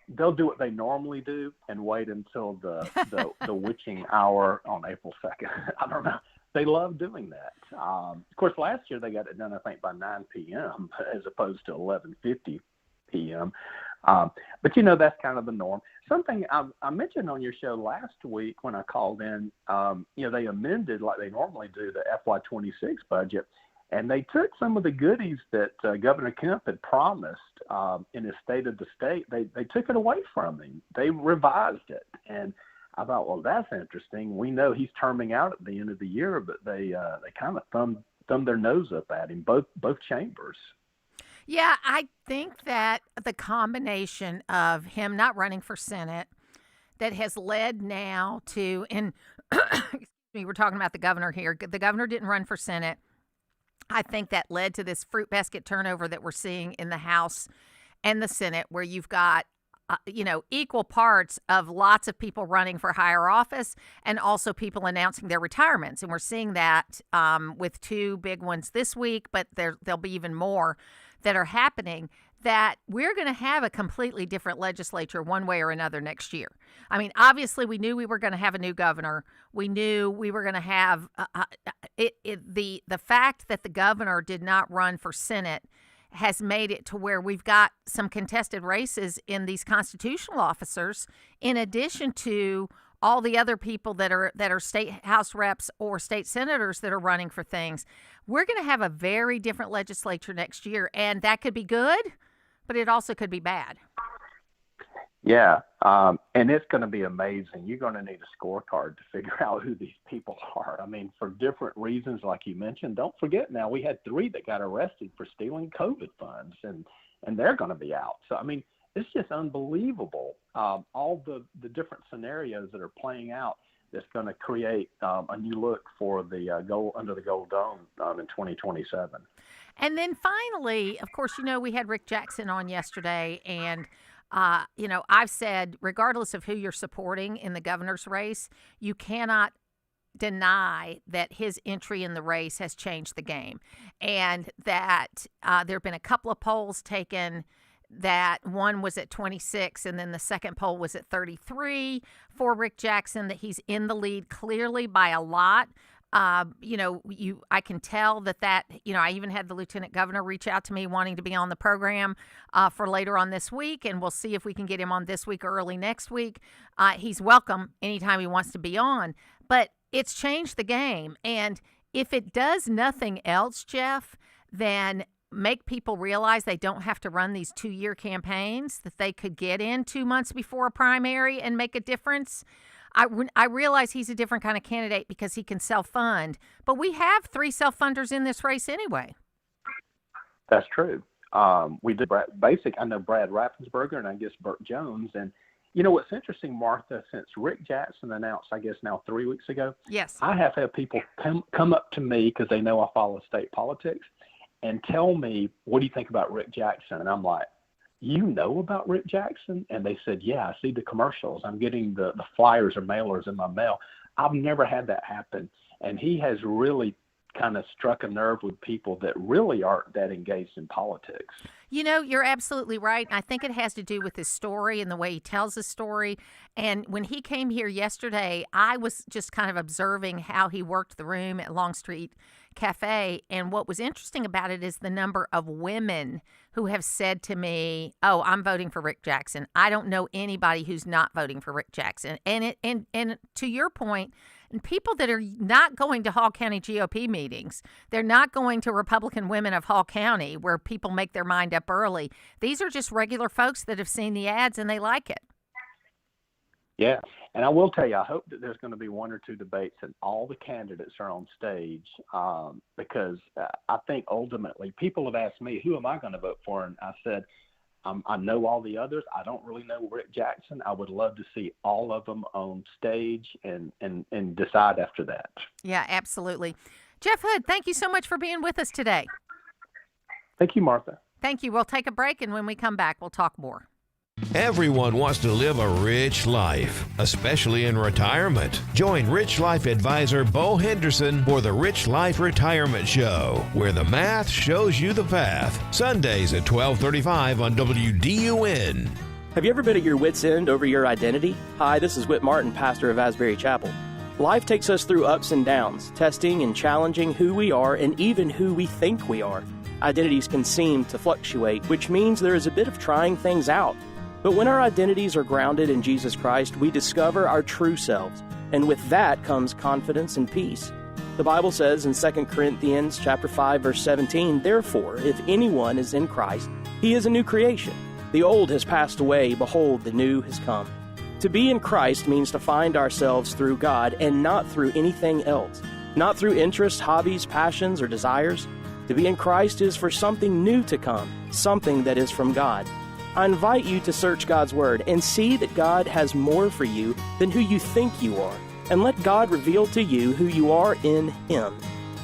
They'll do what they normally do and wait until the witching hour on April 2nd. I don't know. They love doing that. Of course, last year they got it done, I think, by 9 p.m. as opposed to 11:50 p.m. But, you know, that's kind of the norm. Something I mentioned on your show last week when I called in, you know, they amended, like they normally do, the FY26 budget. And they took some of the goodies that Governor Kemp had promised in his State of the State. They took it away from him. They revised it. And I thought, well, that's interesting. We know he's terming out at the end of the year, but they kind of thumbed their nose up at him, both chambers. Yeah, I think that the combination of him not running for Senate that has led now to, and excuse me, we're talking about the governor here. The governor didn't run for Senate. I think that led to this fruit basket turnover that we're seeing in the House and the Senate, where you've got, you know, equal parts of lots of people running for higher office and also people announcing their retirements. And we're seeing that with two big ones this week, but there'll be even more that are happening, that we're going to have a completely different legislature one way or another next year. I mean, obviously, we knew we were going to have a new governor. We knew we were going to have the fact that the governor did not run for Senate has made it to where we've got some contested races in these constitutional officers, in addition to all the other people that are state house reps or state senators that are running for things. We're going to have a very different legislature next year, and that could be good, but it also could be bad. Yeah, and it's going to be amazing. You're going to need a scorecard to figure out who these people are. I mean, for different reasons, like you mentioned. Don't forget now, we had 3 that got arrested for stealing COVID funds, and they're going to be out. So, I mean, it's just unbelievable, all the different scenarios that are playing out that's going to create a new look for the goal under the Gold Dome in 2027. And then finally, of course, we had Rick Jackson on yesterday, and I've said, regardless of who you're supporting in the governor's race, you cannot deny that his entry in the race has changed the game, and that there have been a couple of polls taken that one was at 26 and then the second poll was at 33 for Rick Jackson, that he's in the lead clearly by a lot. I can tell that, I even had the lieutenant governor reach out to me wanting to be on the program for later on this week, and we'll see if we can get him on this week or early next week. He's welcome anytime he wants to be on, but it's changed the game. And if it does nothing else, Jeff, then make people realize they don't have to run these 2-year campaigns, that they could get in 2 months before a primary and make a difference. I realize he's a different kind of candidate because he can self-fund, but we have 3 self-funders in this race anyway. That's true. We did I know Brad Raffensperger and I guess Burt Jones. And what's interesting, Martha, since Rick Jackson announced, I guess now 3 weeks ago, yes, I have had people come up to me because they know I follow state politics and tell me, what do you think about Rick Jackson? And I'm like, you know about Rick Jackson? And they said, yeah, I see the commercials. I'm getting the flyers or mailers in my mail. I've never had that happen. And he has really kind of struck a nerve with people that really aren't that engaged in politics. You're absolutely right. I think it has to do with his story and the way he tells his story. And when he came here yesterday, I was just kind of observing how he worked the room at Longstreet Cafe. And what was interesting about it is the number of women who have said to me, oh, I'm voting for Rick Jackson. I don't know anybody who's not voting for Rick Jackson. And to your point, and people that are not going to Hall County GOP meetings, they're not going to Republican Women of Hall County where people make their mind up early. These are just regular folks that have seen the ads and they like it. Yeah, and I will tell you, I hope that there's going to be 1 or 2 debates and all the candidates are on stage because I think ultimately people have asked me, who am I going to vote for? And I said, I know all the others. I don't really know Rick Jackson. I would love to see all of them on stage and decide after that. Yeah, absolutely. Jeff Hood, thank you so much for being with us today. Thank you, Martha. Thank you. We'll take a break, and when we come back, we'll talk more. Everyone wants to live a rich life, especially in retirement. Join Rich Life advisor Bo Henderson for the Rich Life Retirement Show, where the math shows you the path. Sundays at 12:35 on WDUN. Have you ever been at your wit's end over your identity? Hi, this is Whit Martin, pastor of Asbury Chapel. Life takes us through ups and downs, testing and challenging who we are and even who we think we are. Identities can seem to fluctuate, which means there is a bit of trying things out. But when our identities are grounded in Jesus Christ, we discover our true selves, and with that comes confidence and peace. The Bible says in 2 Corinthians chapter 5, verse 17, "Therefore, if anyone is in Christ, he is a new creation. The old has passed away, behold, the new has come." To be in Christ means to find ourselves through God and not through anything else, not through interests, hobbies, passions, or desires. To be in Christ is for something new to come, something that is from God. I invite you to search God's Word and see that God has more for you than who you think you are, and let God reveal to you who you are in Him.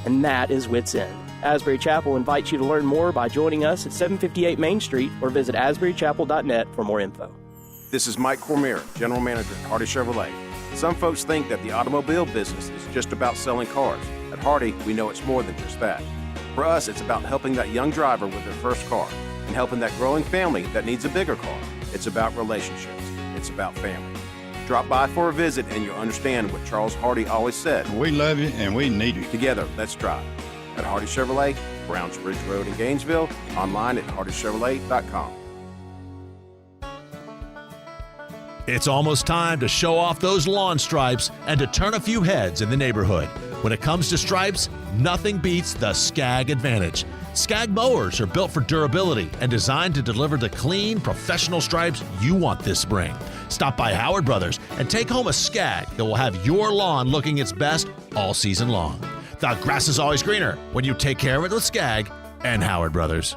And that is Wit's End. Asbury Chapel invites you to learn more by joining us at 758 Main Street or visit asburychapel.net for more info. This is Mike Cormier, General Manager at Hardy Chevrolet. Some folks think that the automobile business is just about selling cars. At Hardy, we know it's more than just that. For us, it's about helping that young driver with their first car and helping that growing family that needs a bigger car. It's about relationships. It's about family. Drop by for a visit and you'll understand what Charles Hardy always said. We love you and we need you. Together, let's drive. At Hardy Chevrolet, Browns Ridge Road in Gainesville, online at hardychevrolet.com. It's almost time to show off those lawn stripes and to turn a few heads in the neighborhood. When it comes to stripes, nothing beats the Skag Advantage. Skag mowers are built for durability and designed to deliver the clean, professional stripes you want this spring. Stop by Howard Brothers and take home a Skag that will have your lawn looking its best all season long. The grass is always greener when you take care of it with Skag and Howard Brothers.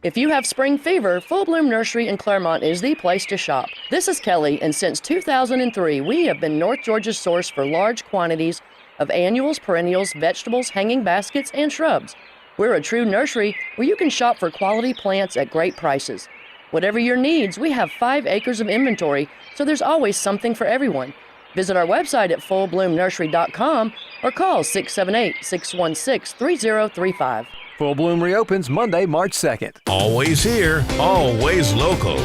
If you have spring fever, Full Bloom Nursery in Claremont is the place to shop. This is Kelly, and since 2003, we have been North Georgia's source for large quantities of annuals, perennials, vegetables, hanging baskets, and shrubs. We're a true nursery where you can shop for quality plants at great prices. Whatever your needs, we have 5 acres of inventory, so there's always something for everyone. Visit our website at fullbloomnursery.com or call 678-616-3035. Full Bloom reopens Monday, March 2nd. Always here, always local.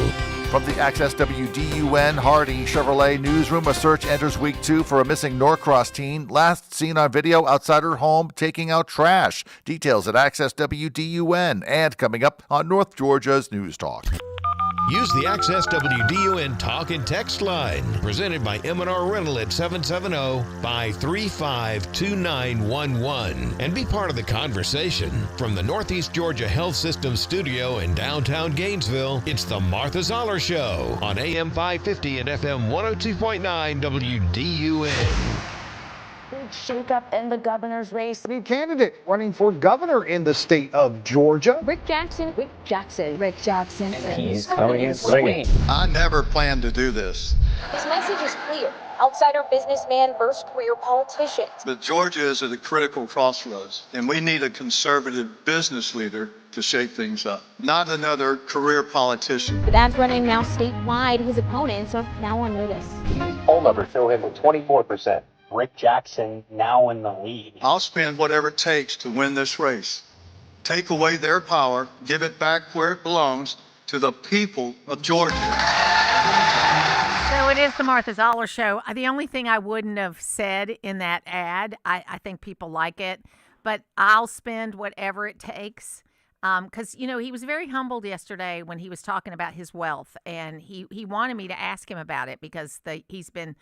From the Access WDUN Hardy Chevrolet newsroom, a search enters week 2 for a missing Norcross teen, last seen on video outside her home taking out trash. Details at Access WDUN and coming up on North Georgia's News Talk. Use the Access WDUN Talk and Text line, presented by M&R Rental at 770-535-2911, and be part of the conversation. From the Northeast Georgia Health System studio in downtown Gainesville, it's the Martha Zoller Show on AM 550 and FM 102.9 WDUN. Big shakeup in the governor's race. New candidate running for governor in the state of Georgia. Rick Jackson. And he's coming in swinging. I never planned to do this. His message is clear. Outsider businessman versus career politicians. But Georgia is at a critical crossroads, and we need a conservative business leader to shake things up, not another career politician. With ads running now statewide, his opponents are now on notice. Poll numbers show him with 24%. Rick Jackson now in the lead. I'll spend whatever it takes to win this race. Take away their power, give it back where it belongs to the people of Georgia. So it is the Martha Zoller Show. The only thing I wouldn't have said in that ad, I think people like it, but I'll spend whatever it takes. Because, you know, he was very humbled yesterday when he was talking about his wealth, and he wanted me to ask him about it because he's been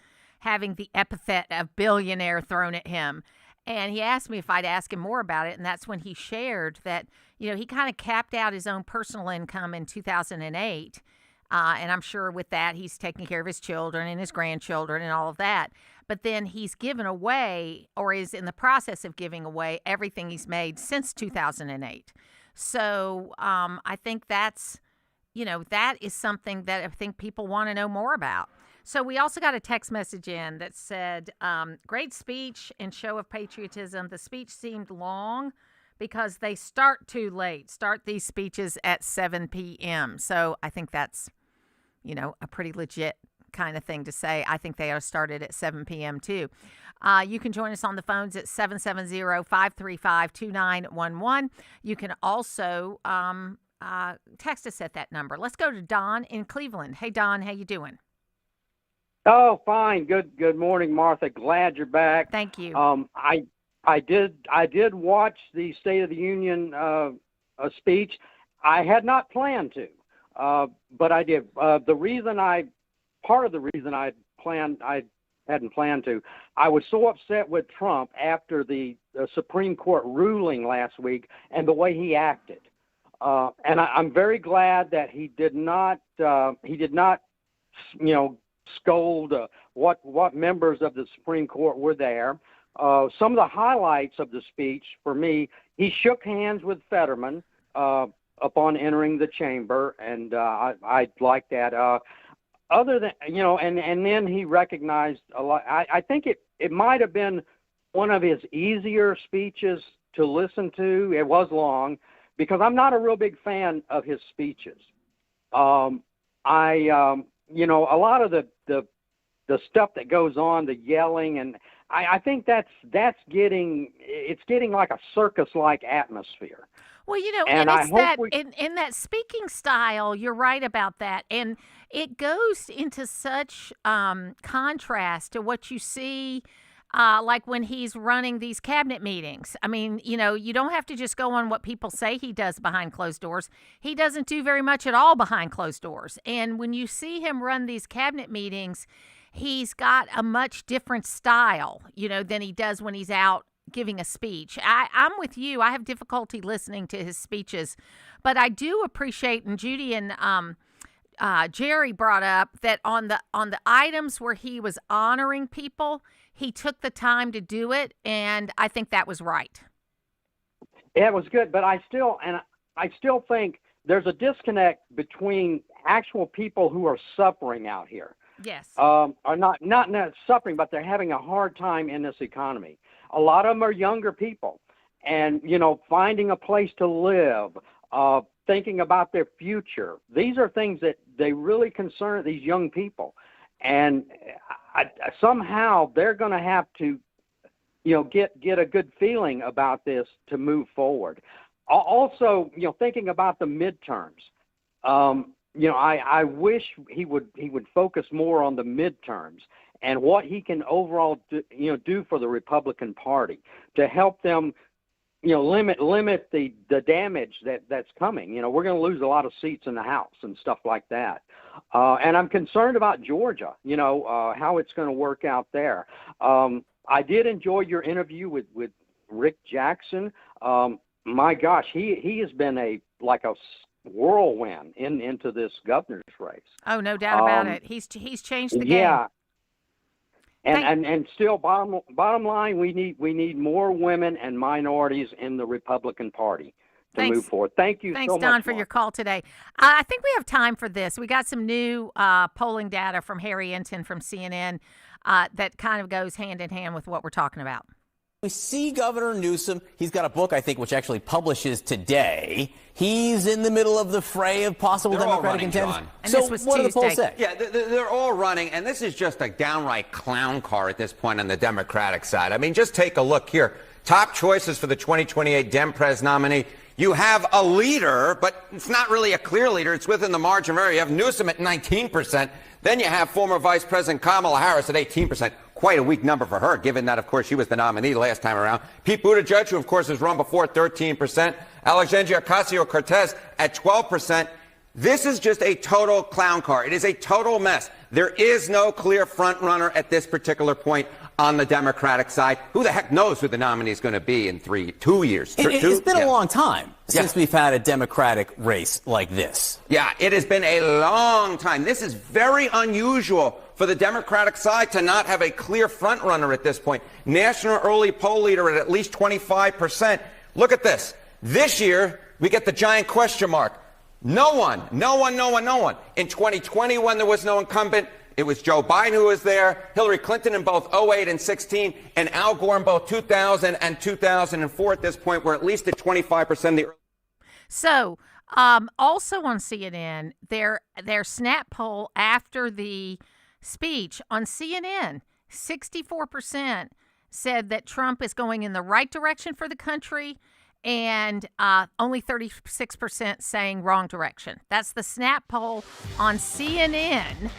having the epithet of billionaire thrown at him. And he asked me if I'd ask him more about it. And that's when he shared that, you know, he kind of capped out his own personal income in 2008. And I'm sure with that, he's taking care of his children and his grandchildren and all of that. But then he's given away, or is in the process of giving away, everything he's made since 2008. So I think that's, you know, that is something that I think people want to know more about. So we also got a text message in that said, great speech and show of patriotism. The speech seemed long because they start too late, start these speeches at 7 p.m. So I think that's, you know, a pretty legit kind of thing to say. I think they are started at 7 p.m. too. You can join us on the phones at 770-535-2911. You can also text us at that number. Let's go to Don in Cleveland. Hey, Don, how you doing? Oh, fine. Good morning, Martha. Glad you're back. Thank you. I did watch the State of the Union speech. I had not planned to, but I did. Part of the reason I hadn't planned to, I was so upset with Trump after the Supreme Court ruling last week and the way he acted. And I'm very glad that he did not, scold what members of the Supreme Court were there. Some of the highlights of the speech for me, he shook hands with Fetterman upon entering the chamber, and I like that. Other than, and then he recognized a lot. I think it might have been one of his easier speeches to listen to. It was long because I'm not a real big fan of his speeches. A lot of the stuff that goes on, the yelling, and I think it's getting like a circus-like atmosphere. Well, and it's that in that speaking style, you're right about that, and it goes into such contrast to what you see. Like when he's running these cabinet meetings. I mean, you don't have to just go on what people say he does behind closed doors. He doesn't do very much at all behind closed doors. And when you see him run these cabinet meetings, he's got a much different style, than he does when he's out giving a speech. I'm with you. I have difficulty listening to his speeches, but I do appreciate, and Judy and Jerry brought up that on the items where he was honoring people, he took the time to do it, and I think that was right. Yeah, it was good, but I still think there's a disconnect between actual people who are suffering out here. Yes. Are not suffering, but they're having a hard time in this economy. A lot of them are younger people, and finding a place to live, thinking about their future. These are things that they really concern these young people, and somehow they're going to have to, get a good feeling about this to move forward. Also, thinking about the midterms. I wish he would focus more on the midterms and what he can overall do for the Republican Party to help them, limit the damage that's coming. We're going to lose a lot of seats in the House and stuff like that. And I'm concerned about Georgia, how it's going to work out there. I did enjoy your interview with Rick Jackson. My gosh, he has been a whirlwind into this governor's race. Oh, no doubt about it. He's changed the game. Yeah. And still, bottom line, we need more women and minorities in the Republican Party to move forward. Thank you so much. Thanks, Don, for your call today. I think we have time for this. We got some new polling data from Harry Enton from CNN that kind of goes hand in hand with what we're talking about. We see Governor Newsom. He's got a book, I think, which actually publishes today. He's in the middle of the fray of possible Democratic contenders. So what do the polls say? Yeah, they're all running, and this is just a downright clown car at this point on the Democratic side. I mean, just take a look here. Top choices for the 2028 Dem-Pres nominee. You have a leader, but it's not really a clear leader. It's within the margin of error. You have Newsom at 19%. Then you have former Vice President Kamala Harris at 18%. Quite a weak number for her, given that, of course, she was the nominee last time around. Pete Buttigieg, who, of course, has run before, 13%. Alexandria Ocasio-Cortez at 12%. This is just a total clown car. It is a total mess. There is no clear front runner at this particular point on the Democratic side. Who the heck knows who the nominee is going to be in 2 years? It's been a long time since we've had a Democratic race like this. Yeah, it has been a long time. This is very unusual for the Democratic side to not have a clear front runner at this point. National early poll leader at least 25%. Look at this. This year, we get the giant question mark. No one. In 2020, when there was no incumbent, it was Joe Biden who was there, Hillary Clinton in both 08 and 16, and Al Gore in both 2000 and 2004 at this point. We're at least at 25%. So, also on CNN, their snap poll after the speech on CNN, 64% said that Trump is going in the right direction for the country, and only 36% saying wrong direction. That's the snap poll on CNN.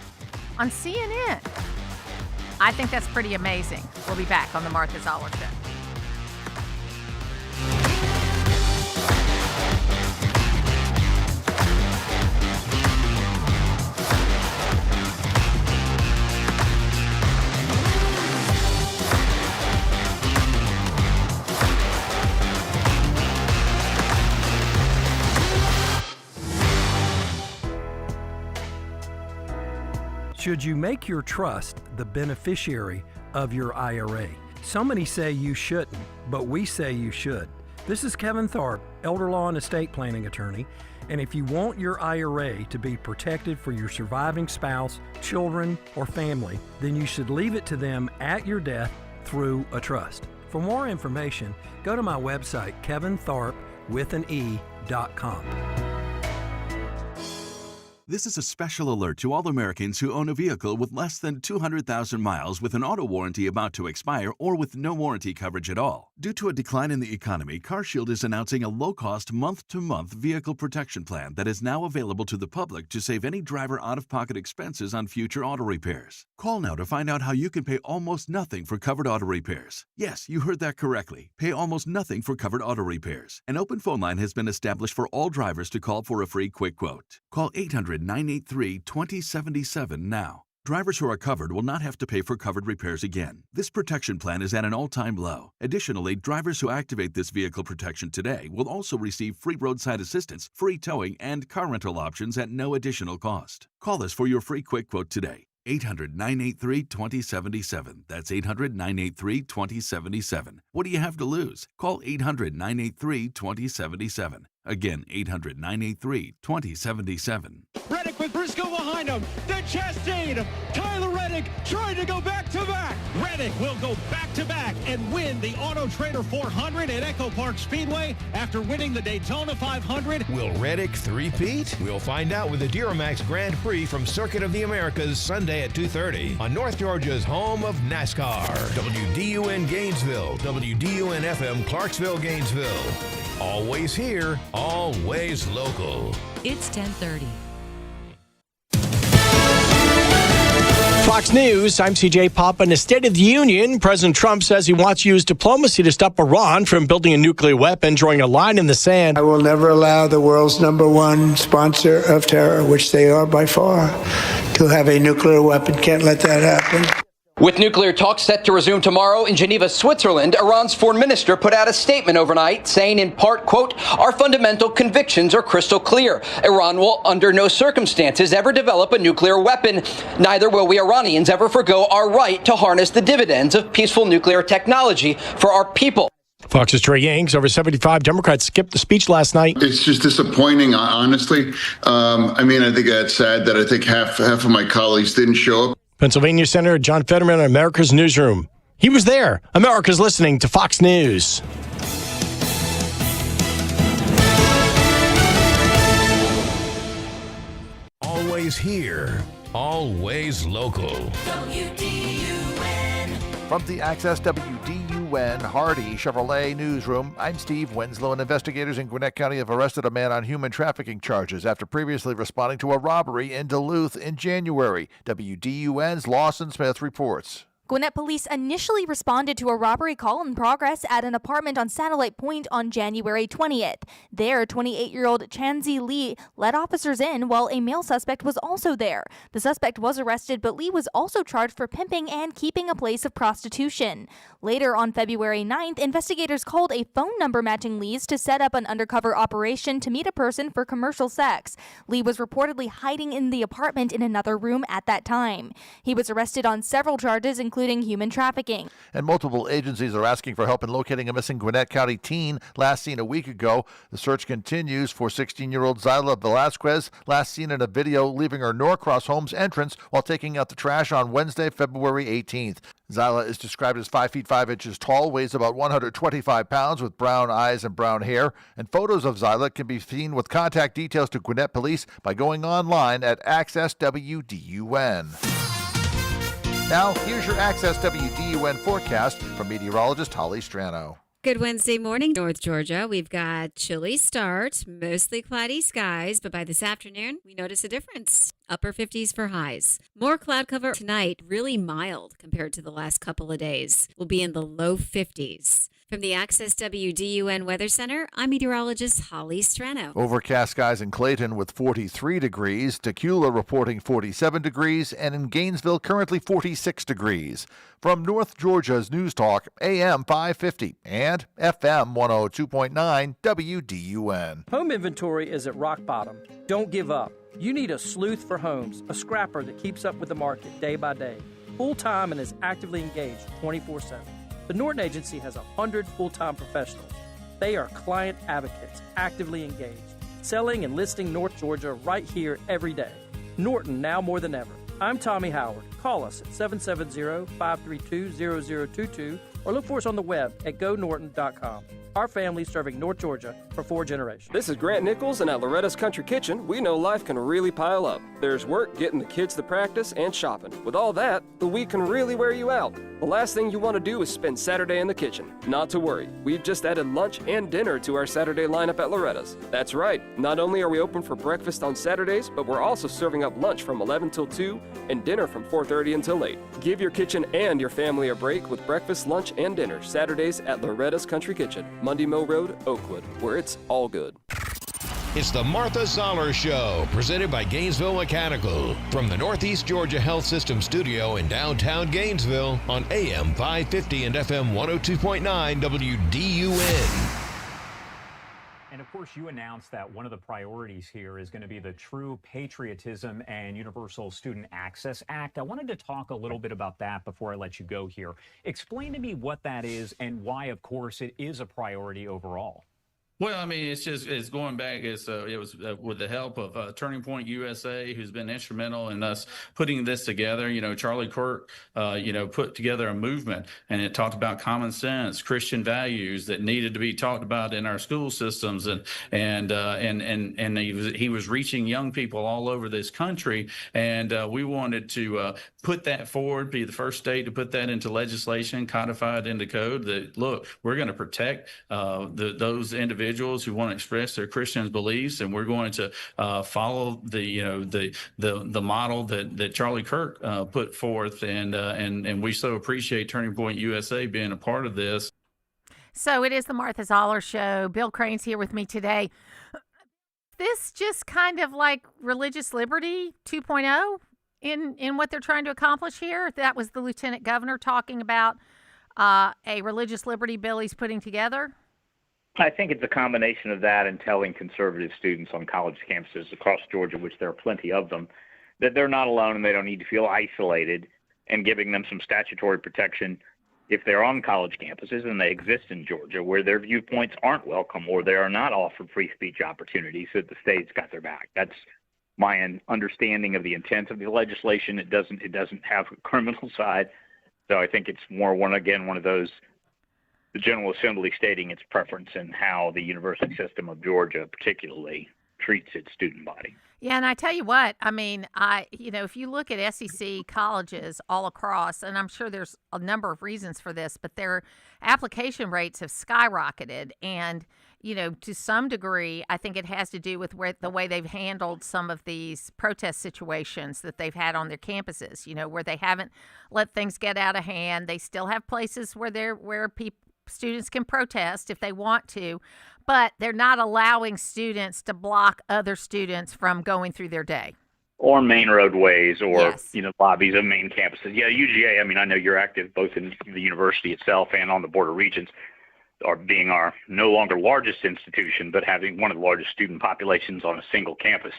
On CNN. I think that's pretty amazing. We'll be back on the Martha Zoller Show. Should you make your trust the beneficiary of your IRA? So many say you shouldn't, but we say you should. This is Kevin Tharp, elder law and estate planning attorney, and if you want your IRA to be protected for your surviving spouse, children, or family, then you should leave it to them at your death through a trust. For more information, go to my website, kevintharp.com. This is a special alert to all Americans who own a vehicle with less than 200,000 miles with an auto warranty about to expire or with no warranty coverage at all. Due to a decline in the economy, CarShield is announcing a low-cost month-to-month vehicle protection plan that is now available to the public to save any driver out-of-pocket expenses on future auto repairs. Call now to find out how you can pay almost nothing for covered auto repairs. Yes, you heard that correctly. Pay almost nothing for covered auto repairs. An open phone line has been established for all drivers to call for a free quick quote. Call 800-983-2077 now. Drivers who are covered will not have to pay for covered repairs again. This protection plan is at an all-time low. Additionally, drivers who activate this vehicle protection today will also receive free roadside assistance, free towing, and car rental options at no additional cost. Call us for your free quick quote today. 800-983-2077. That's 800-983-2077. What do you have to lose? Call 800-983-2077. Again, 800-983-2077. Reddick with Briscoe behind him. The Chastain. Tyler Reddick trying to go back-to-back. Reddick will go back-to-back and win the Auto Trader 400 at Echo Park Speedway after winning the Daytona 500. Will Reddick three-peat? We'll find out with the Duramax Grand Prix from Circuit of the Americas Sunday at 2:30 on North Georgia's home of NASCAR. WDUN Gainesville, WDUN FM Clarksville, Gainesville. Always here, always local. It's 10:30. Fox News, I'm CJ Papa. In the State of the Union, President Trump says he wants to use diplomacy to stop Iran from building a nuclear weapon, drawing a line in the sand. I will never allow the world's #1 sponsor of terror, which they are by far, to have a nuclear weapon. Can't let that happen. With nuclear talks set to resume tomorrow in Geneva, Switzerland, Iran's foreign minister put out a statement overnight saying in part, quote, "Our fundamental convictions are crystal clear. Iran will under no circumstances ever develop a nuclear weapon. Neither will we Iranians ever forgo our right to harness the dividends of peaceful nuclear technology for our people." Fox's Trey Yanks. Over 75 Democrats skipped the speech last night. It's just disappointing, honestly. I think it's sad that I think half of my colleagues didn't show up. Pennsylvania Senator John Fetterman on America's Newsroom. He was there. America's listening to Fox News. Always here, always local. WDUN. From the Access WDUN Hardy Chevrolet Newsroom, I'm Steve Winslow, and investigators in Gwinnett County have arrested a man on human trafficking charges after previously responding to a robbery in Duluth in January. WDUN's Lawson Smith reports. Gwinnett police initially responded to a robbery call in progress at an apartment on Satellite Point on January 20th. There, 28-year-old Chanzi Lee led officers in while a male suspect was also there. The suspect was arrested, but Lee was also charged for pimping and keeping a place of prostitution. Later on February 9th, investigators called a phone number matching Lee's to set up an undercover operation to meet a person for commercial sex. Lee was reportedly hiding in the apartment in another room at that time. He was arrested on several charges, including human trafficking. And multiple agencies are asking for help in locating a missing Gwinnett County teen last seen a week ago. The search continues for 16-year-old Zyla Velasquez, last seen in a video leaving her Norcross Homes entrance while taking out the trash on Wednesday, February 18th. Zyla is described as 5 feet 5 inches tall, weighs about 125 pounds, with brown eyes and brown hair. And photos of Zyla can be seen with contact details to Gwinnett Police by going online at Access WDUN. Now, here's your Access WDUN forecast from meteorologist Holly Strano. Good Wednesday morning, North Georgia. We've got chilly start, mostly cloudy skies, but by this afternoon, we notice a difference. Upper 50s for highs. More cloud cover tonight, really mild compared to the last couple of days. We'll be in the low 50s. From the Access WDUN Weather Center, I'm meteorologist Holly Strano. Overcast skies in Clayton with 43 degrees, Tequila reporting 47 degrees, and in Gainesville currently 46 degrees. From North Georgia's News Talk, AM 550 and FM 102.9 WDUN. Home inventory is at rock bottom. Don't give up. You need a sleuth for homes, a scrapper that keeps up with the market day by day, full-time and is actively engaged 24/7. The Norton Agency has 100 full-time professionals. They are client advocates, actively engaged, selling and listing North Georgia right here every day. Norton, now more than ever. I'm Tommy Howard. Call us at 770-532-0022 or look for us on the web at gonorton.com. Our family serving North Georgia for 4 generations. This is Grant Nichols, and at Loretta's Country Kitchen, we know life can really pile up. There's work getting the kids to practice and shopping. With all that, the week can really wear you out. The last thing you want to do is spend Saturday in the kitchen. Not to worry, we've just added lunch and dinner to our Saturday lineup at Loretta's. That's right, not only are we open for breakfast on Saturdays, but we're also serving up lunch from 11 till 2 and dinner from 4:30 until 8. Give your kitchen and your family a break with breakfast, lunch, and dinner Saturdays at Loretta's Country Kitchen, Mundy Mill Road, Oakwood, where it's all good. It's the Martha Zoller Show, presented by Gainesville Mechanical, from the Northeast Georgia Health System studio in downtown Gainesville on AM 550 and FM 102.9 WDUN. And of course, you announced that one of the priorities here is going to be the True Patriotism and Universal Student Access Act. I wanted to talk a little bit about that before I let you go here. Explain to me what that is and why, of course, it is a priority overall. Well, I mean, it's going back. It was with the help of Turning Point USA, who's been instrumental in us putting this together. You know, Charlie Kirk, put together a movement, and it talked about common sense, Christian values that needed to be talked about in our school systems, and he was reaching young people all over this country, and we wanted to put that forward, be the first state to put that into legislation, codified into code. That look, we're going to protect those individuals who want to express their Christian beliefs, and we're going to follow the model that Charlie Kirk put forth, and we so appreciate Turning Point USA being a part of this. So it is the Martha Zoller Show. Bill Crane's here with me today. This just kind of like religious liberty 2.0 in what they're trying to accomplish here. That was the Lieutenant Governor talking about a religious liberty bill he's putting together. I think it's a combination of that and telling conservative students on college campuses across Georgia, which there are plenty of them, that they're not alone and they don't need to feel isolated, and giving them some statutory protection if they're on college campuses and they exist in Georgia where their viewpoints aren't welcome or they are not offered free speech opportunities, that the state's got their back. That's my understanding of the intent of the legislation. It doesn't have a criminal side. So I think it's more one of those, the General Assembly stating its preference in how the university system of Georgia particularly treats its student body. Yeah, and I tell you what, I mean, if you look at SEC colleges all across, and I'm sure there's a number of reasons for this, but their application rates have skyrocketed. And, to some degree, I think it has to do with the way they've handled some of these protest situations that they've had on their campuses, where they haven't let things get out of hand. They still have places where students can protest if they want to, but they're not allowing students to block other students from going through their day. Or main roadways or, yes. Lobbies of main campuses. Yeah, UGA, I mean, I know you're active both in the university itself and on the Board of Regents, or being our no longer largest institution, but having one of the largest student populations on a single campus,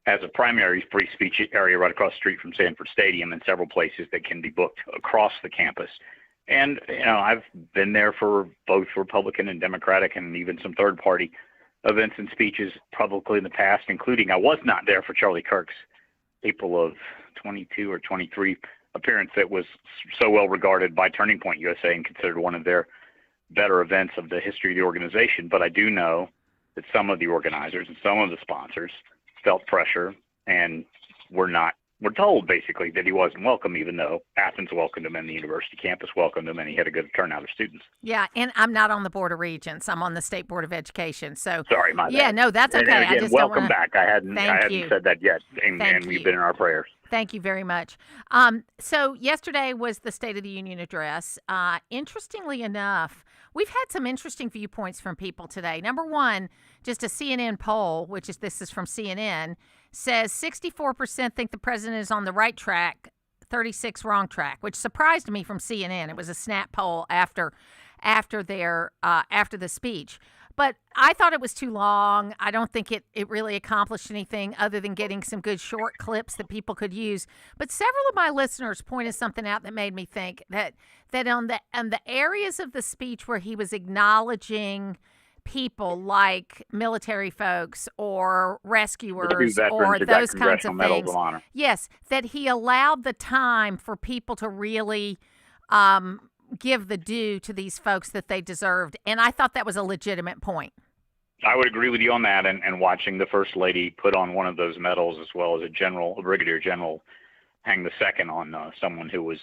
has a primary free speech area right across the street from Sanford Stadium and several places that can be booked across the campus. And, I've been there for both Republican and Democratic and even some third-party events and speeches publicly in the past, including I was not there for Charlie Kirk's April of 22 or 23 appearance that was so well regarded by Turning Point USA and considered one of their better events of the history of the organization. But I do know that some of the organizers and some of the sponsors felt pressure and we're told basically that he wasn't welcome, even though Athens welcomed him and the university campus welcomed him and he had a good turnout of students. Yeah, and I'm not on the Board of Regents. I'm on the State Board of Education. So sorry, my bad. Yeah, no, that's okay. And again, I just welcome back. I hadn't said that yet, and you've been in our prayers. Thank you very much. So yesterday was the State of the Union address. Interestingly enough, we've had some interesting viewpoints from people today. Number one, just a CNN poll, this is from CNN, says 64% think the president is on the right track, 36 wrong track, which surprised me from CNN. It was a snap poll after the speech. But I thought it was too long. I don't think it really accomplished anything other than getting some good short clips that people could use. But several of my listeners pointed something out that made me think that on the areas of the speech where he was acknowledging people like military folks or rescuers or those kinds of things. Yes, that he allowed the time for people to really give the due to these folks that they deserved. And I thought that was a legitimate point. I would agree with you on that. And watching the First Lady put on one of those medals, as well as a brigadier general hang the second on someone who was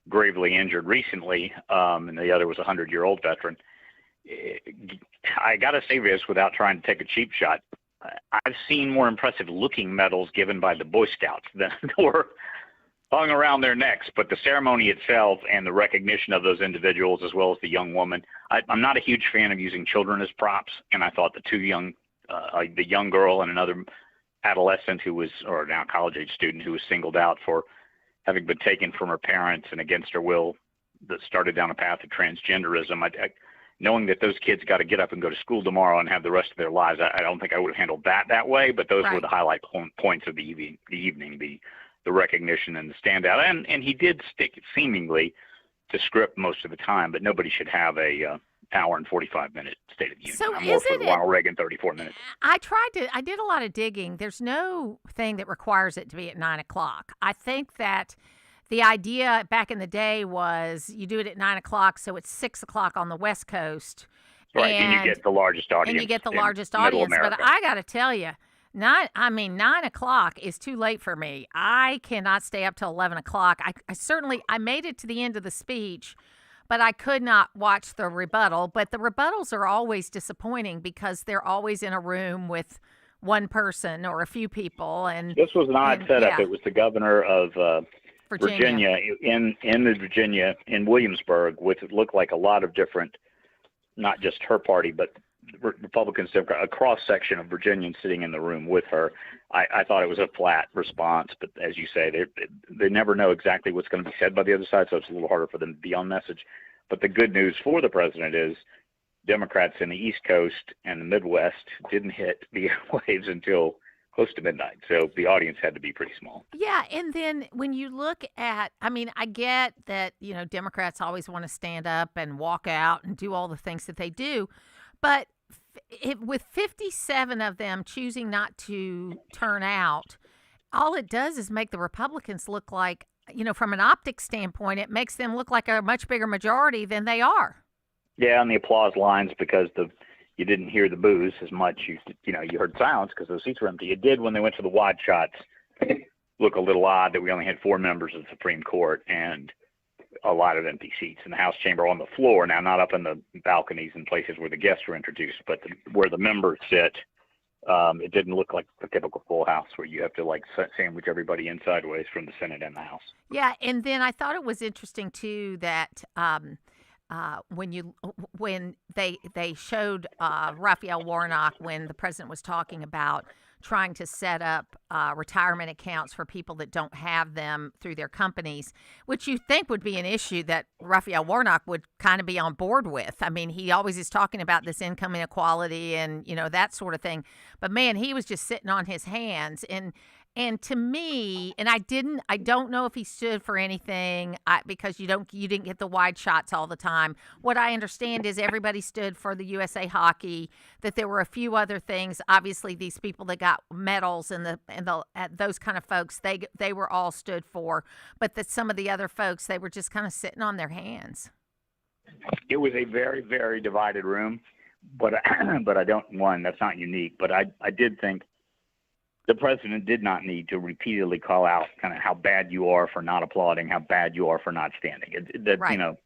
gravely injured recently, and the other was a 100-year-old veteran. I got to say this without trying to take a cheap shot. I've seen more impressive looking medals given by the Boy Scouts than were hung around their necks, but the ceremony itself and the recognition of those individuals, as well as the young woman, I'm not a huge fan of using children as props, and I thought the two young the young girl and another adolescent or now college-age student who was singled out for having been taken from her parents and against her will, that started down a path of transgenderism. Knowing that those kids got to get up and go to school tomorrow and have the rest of their lives, I don't think I would have handled that way, but those were the highlight points of the evening, the recognition and the standout. And he did stick seemingly to script most of the time, but nobody should have a hour and 45-minute State of the Union. So I'm more for the Ronald Reagan 34 minutes. I did a lot of digging. There's no thing that requires it to be at 9 o'clock. I think that the idea back in the day was you do it at 9 o'clock, so it's 6 o'clock on the West Coast. Right, and you get the largest audience. And you get the largest audience. But I got to tell you, 9 o'clock is too late for me. I cannot stay up till 11 o'clock. I made it to the end of the speech, but I could not watch the rebuttal. But the rebuttals are always disappointing because they're always in a room with one person or a few people. And this was an odd setup. Yeah. It was the governor of Virginia in Williamsburg, with it looked like a lot of different, not just her party, but Republicans, a cross section of Virginians sitting in the room with her. I thought it was a flat response, but as you say, they never know exactly what's going to be said by the other side, so it's a little harder for them to be on message. But the good news for the president is Democrats in the East Coast and the Midwest didn't hit the airwaves until close to midnight, so the audience had to be pretty small. Yeah, and then when you look at, I get that, Democrats always want to stand up and walk out and do all the things that they do, but with 57 of them choosing not to turn out, all it does is make the Republicans look like, from an optics standpoint, it makes them look like a much bigger majority than they are. Yeah, and the applause lines, because you didn't hear the boos as much. You heard silence because those seats were empty. It did when they went to the wide shots look a little odd that we only had 4 members of the Supreme Court and a lot of empty seats in the House chamber on the floor. Now, not up in the balconies and places where the guests were introduced, but where the members sit, it didn't look like the typical full House where you have to sandwich everybody in sideways from the Senate and the House. Yeah, and then I thought it was interesting too that when they showed Raphael Warnock when the president was talking about trying to set up retirement accounts for people that don't have them through their companies, which you think would be an issue that Raphael Warnock would kind of be on board with. He always is talking about this income inequality and, that sort of thing. But man, he was just sitting on his hands. And to me, and I don't know if he stood for anything because you didn't get the wide shots all the time. What I understand is everybody stood for the USA Hockey, that there were a few other things. Obviously, these people that got medals and those kind of folks, they were all stood for, but that some of the other folks, they were just kind of sitting on their hands. It was a very, very divided room, but that's not unique, but I did think the president did not need to repeatedly call out kind of how bad you are for not applauding, how bad you are for not standing. Right.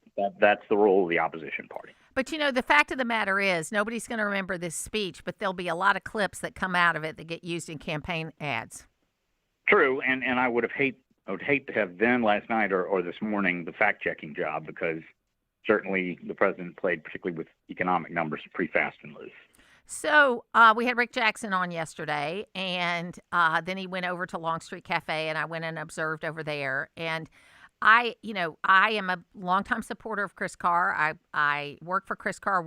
That's the role of the opposition party. But, the fact of the matter is nobody's going to remember this speech, but there'll be a lot of clips that come out of it that get used in campaign ads. True, and I would hate to have done last night or this morning the fact-checking job, because certainly the president played, particularly with economic numbers, pretty fast and loose. So we had Rick Jackson on yesterday, and then he went over to Long Street Cafe, and I went and observed over there. And I am a longtime supporter of Chris Carr. I worked for Chris Carr.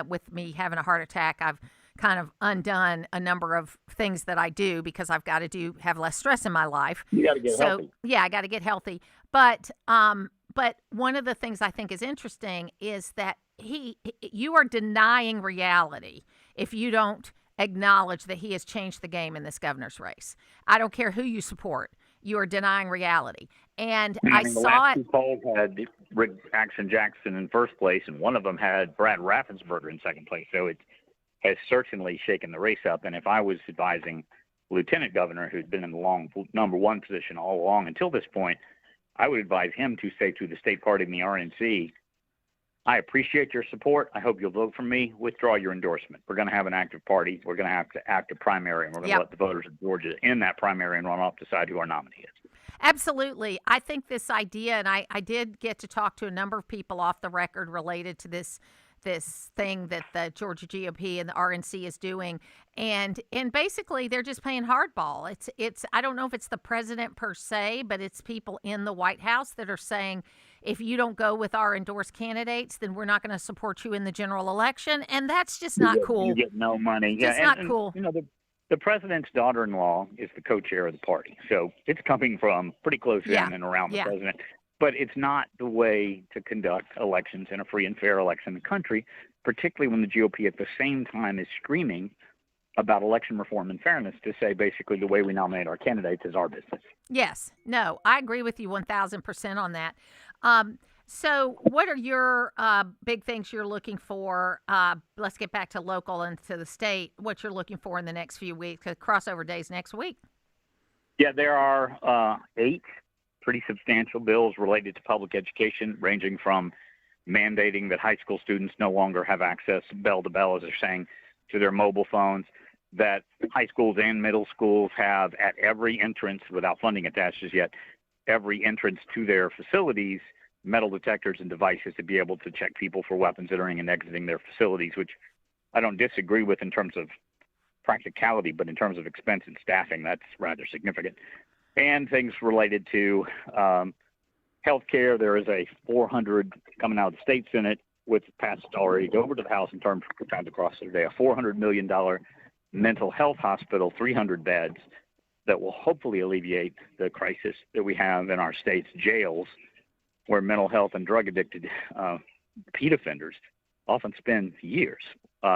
With me having a heart attack, I've kind of undone a number of things that I do because I've got to have less stress in my life. You got to get healthy. Yeah, I got to get healthy. But one of the things I think is interesting is that you are denying reality if you don't acknowledge that he has changed the game in this governor's race. I don't care who you support. You are denying reality. And I saw the last 2 polls had Rick Jackson in first place, and one of them had Brad Raffensperger in second place. So it has certainly shaken the race up. And if I was advising Lieutenant Governor, who'd been in the long number 1 position all along until this point, I would advise him to say to the state party and the RNC, I appreciate your support. I hope you'll vote for me. Withdraw your endorsement. We're going to have an active party. We're going to have to act a primary, and we're going to let the voters of Georgia in that primary and runoff decide who our nominee is. Absolutely. I think this idea, and I did get to talk to a number of people off the record related to this this thing that the Georgia GOP and the RNC is doing, and basically they're just playing hardball. It's I don't know if it's the president per se, but it's people in the White House that are saying, if you don't go with our endorsed candidates, then we're not going to support you in the general election, and that's just not cool. You get no money. It's not cool. You know, the president's daughter-in-law is the co-chair of the party, so it's coming from pretty close in and around the president. But it's not the way to conduct elections in a free and fair election in the country, particularly when the GOP at the same time is screaming about election reform and fairness to say basically the way we nominate our candidates is our business. Yes. No, I agree with you 1,000% on that. So what are your big things you're looking for? Let's get back to local and to the state, what you're looking for in the next few weeks, because crossover days next week. Yeah, there are 8 pretty substantial bills related to public education, ranging from mandating that high school students no longer have access bell to bell, as they're saying, to their mobile phones, that high schools and middle schools have at every entrance, without funding attached as yet, every entrance to their facilities, metal detectors and devices to be able to check people for weapons entering and exiting their facilities, which I don't disagree with in terms of practicality, but in terms of expense and staffing, that's rather significant. And things related to health care. There is a 400 coming out of the state Senate with passed already over to the House in terms of times across the day, a $400 million mental health hospital, 300 beds, that will hopefully alleviate the crisis that we have in our state's jails, where mental health and drug addicted repeat offenders often spend years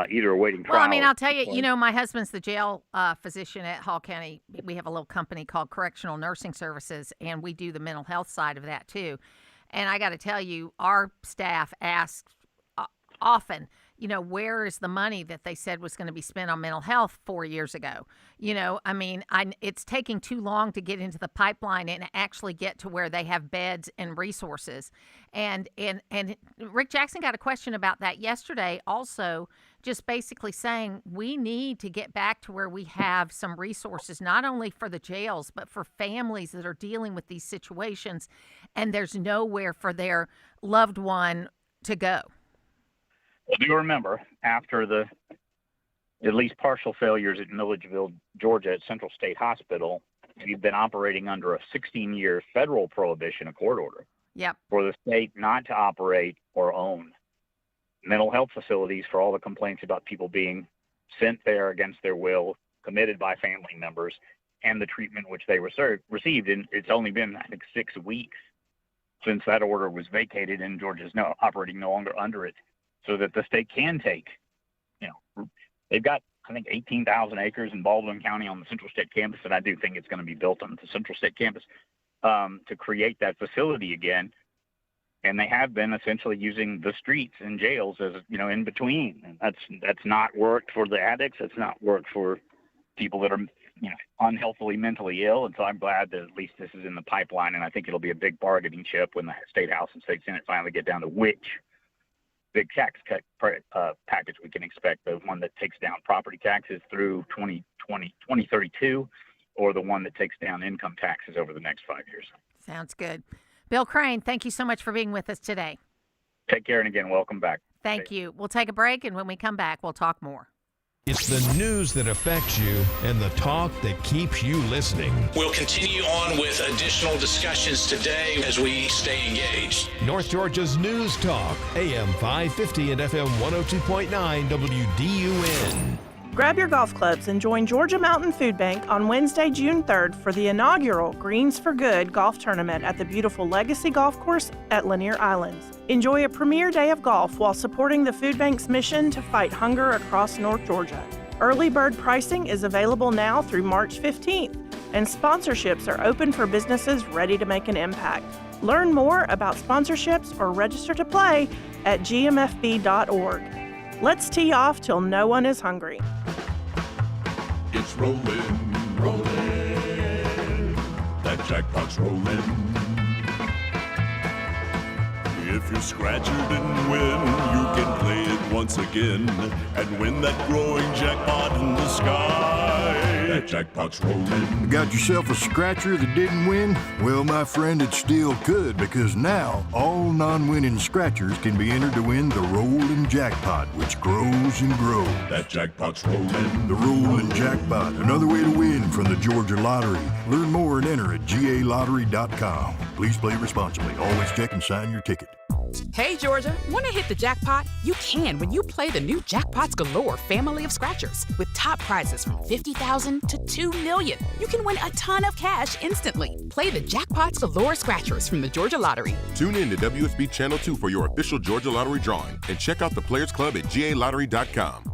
either awaiting trial. Well, I mean, I'll tell you, my husband's the jail physician at Hall County. We have a little company called Correctional Nursing Services, and we do the mental health side of that too. And I got to tell you, our staff asks often, where is the money that they said was going to be spent on mental health 4 years ago? I mean, it's taking too long to get into the pipeline and actually get to where they have beds and resources. And Rick Jackson got a question about that yesterday also, just basically saying we need to get back to where we have some resources, not only for the jails, but for families that are dealing with these situations and there's nowhere for their loved one to go. Well, do remember, after the at least partial failures at Milledgeville, Georgia, at Central State Hospital, we've been operating under a 16-year federal prohibition, a court order, for the state not to operate or own mental health facilities for all the complaints about people being sent there against their will, committed by family members, and the treatment which they received. And it's only been, I think, 6 weeks since that order was vacated, and Georgia's operating no longer under it, so that the state can take, they've got, I think, 18,000 acres in Baldwin County on the Central State campus, and I do think it's going to be built on the Central State campus to create that facility again. And they have been essentially using the streets and jails as, in between. And that's not worked for the addicts. It's not worked for people that are, unhealthily mentally ill. And so I'm glad that at least this is in the pipeline, and I think it'll be a big bargaining chip when the State House and State Senate finally get down to which big tax cut package we can expect, the one that takes down property taxes through 2032, or the one that takes down income taxes over the next 5 years. Sounds good. Bill Crane, thank you so much for being with us today. Take care, and again, welcome back. Thank you. We'll take a break, and when we come back, we'll talk more. It's the news that affects you and the talk that keeps you listening. We'll continue on with additional discussions today as we stay engaged. North Georgia's News Talk, AM 550 and FM 102.9 WDUN. Grab your golf clubs and join Georgia Mountain Food Bank on Wednesday, June 3rd for the inaugural Greens for Good golf tournament at the beautiful Legacy Golf Course at Lanier Islands. Enjoy a premier day of golf while supporting the food bank's mission to fight hunger across North Georgia. Early bird pricing is available now through March 15th, and sponsorships are open for businesses ready to make an impact. Learn more about sponsorships or register to play at gmfb.org. Let's tee off till no one is hungry. It's rolling, rolling. That jackpot's rolling. If you scratch or didn't win, you can play it once again and win that growing jackpot in the sky. That jackpot's rolling. Got yourself a scratcher that didn't win? Well, my friend, it still could, because now all non-winning scratchers can be entered to win the rolling jackpot, which grows and grows. That jackpot's rolling. The rolling jackpot, another way to win from the Georgia Lottery. Learn more and enter at galottery.com. Please play responsibly. Always check and sign your ticket. Hey, Georgia, want to hit the jackpot? You can when you play the new Jackpots Galore family of scratchers. With top prizes from $50,000 to $2 million. You can win a ton of cash instantly. Play the Jackpots Galore scratchers from the Georgia Lottery. Tune in to WSB Channel 2 for your official Georgia Lottery drawing. And check out the Players Club at galottery.com.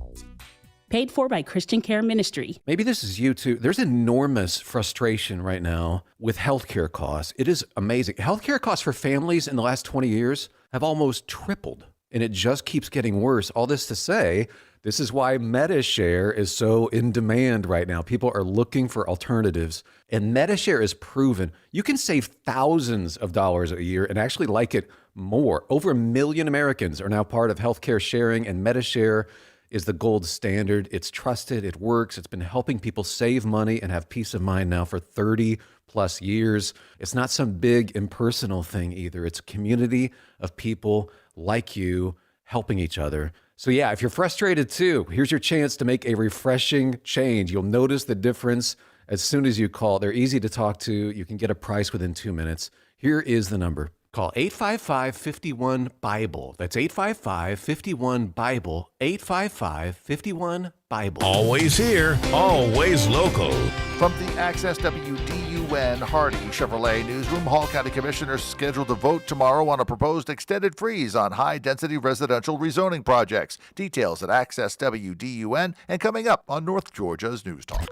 Paid for by Christian Care Ministry. Maybe this is you too. There's enormous frustration right now with healthcare costs. It is amazing. Healthcare costs for families in the last 20 years have almost tripled, and it just keeps getting worse. All this to say, this is why MediShare is so in demand right now. People are looking for alternatives, and MediShare is proven. You can save thousands of dollars a year and actually like it more. Over 1 million Americans are now part of healthcare sharing, and MediShare is the gold standard. It's trusted, it works. It's been helping people save money and have peace of mind now for 30 plus years. It's not some big impersonal thing either. It's a community of people like you helping each other. So yeah, if you're frustrated too, here's your chance to make a refreshing change. You'll notice the difference as soon as you call. They're easy to talk to. You can get a price within 2 minutes. Here is the number. Call 855-51-BIBLE. That's 855-51-BIBLE. 855-51-BIBLE. Always here, always local. From the Access WDUN Hardy Chevrolet Newsroom, Hall County Commissioners scheduled to vote tomorrow on a proposed extended freeze on high-density residential rezoning projects. Details at Access WDUN and coming up on North Georgia's News Talk.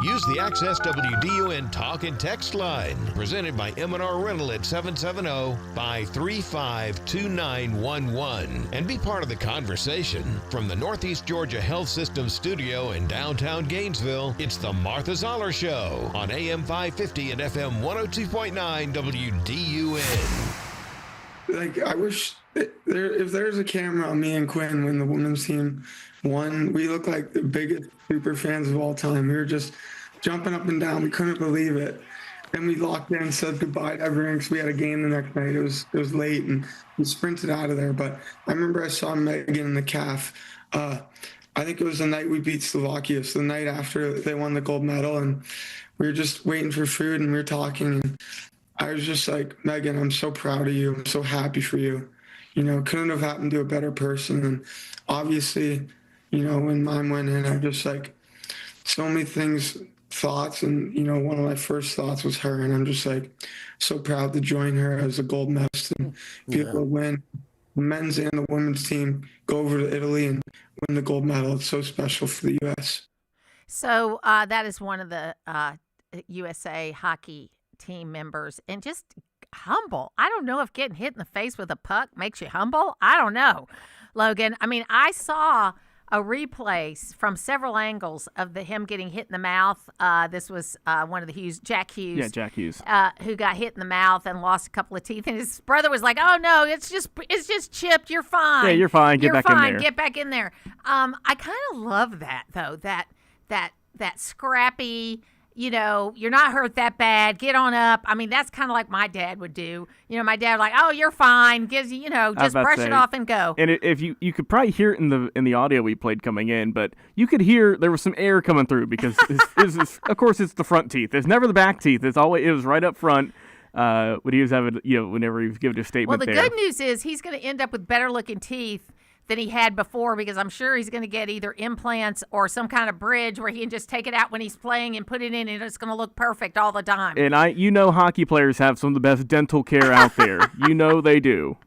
Use the Access WDUN Talk and Text line, presented by M&R Rental at 770-535-2911, and be part of the conversation. From the Northeast Georgia Health System studio in downtown Gainesville, it's the Martha Zoller Show on AM 550 and FM 102.9 WDUN. Like, I wish if there's a camera on me and Quinn when the women's team won, we look like the biggest super fans of all time. We were just jumping up and down. We couldn't believe it. And we locked in and said goodbye to everyone because we had a game the next night. It was late and we sprinted out of there. But I remember I saw Megan in the calf. I think it was the night we beat Slovakia. So the night after they won the gold medal, and we were just waiting for food and we were talking. And I was just like, Megan, I'm so proud of you. I'm so happy for you. You know, couldn't have happened to a better person. And obviously, you know, when mine went in, I'm just like, so many thoughts. And, you know, one of my first thoughts was her. And I'm just like, so proud to join her as a gold medalist and be able to win the men's and the women's team, go over to Italy and win the gold medal. It's so special for the U.S. So that is one of the USA hockey team members, and just humble. I don't know if getting hit in the face with a puck makes you humble. I don't know, Logan. I mean, I saw a replay from several angles of him getting hit in the mouth. This was one of the Jack Hughes. Yeah, Jack Hughes. Who got hit in the mouth and lost a couple of teeth. And his brother was like, "Oh no, it's just chipped. You're fine. Yeah, you're fine. Get back in there. Get back in there." I kind of love that though. That scrappy. You know, you're not hurt that bad. Get on up. I mean, that's kind of like my dad would do. You know, my dad like, "Oh, you're fine." Gives you, just brush it off and go. And if you could probably hear it in the audio we played coming in, but you could hear there was some air coming through because of course it's the front teeth. It's never the back teeth. It was right up front. When he was having, whenever he was giving a statement. Well, the good news is he's going to end up with better looking teeth than he had before, because I'm sure he's going to get either implants or some kind of bridge where he can just take it out when he's playing and put it in, and it's going to look perfect all the time. And hockey players have some of the best dental care out there. They do.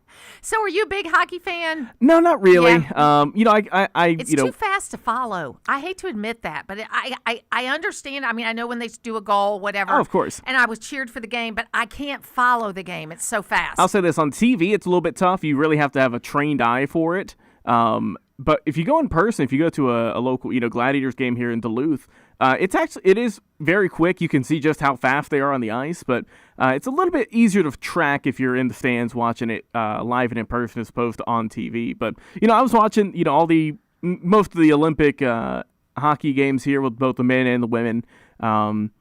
So, are you a big hockey fan? No, not really. Yeah. It's too fast to follow. I hate to admit that, but I understand. I mean, I know when they do a goal, whatever. Oh, of course. And I was cheered for the game, but I can't follow the game. It's so fast. I'll say this, on TV, it's a little bit tough. You really have to have a trained eye for it. But if you go in person, if you go to a local, Gladiators game here in Duluth, it is very quick. You can see just how fast they are on the ice, but it's a little bit easier to track if you're in the stands watching it live and in person as opposed to on TV. But I was watching, most of the Olympic hockey games here with both the men and the women. And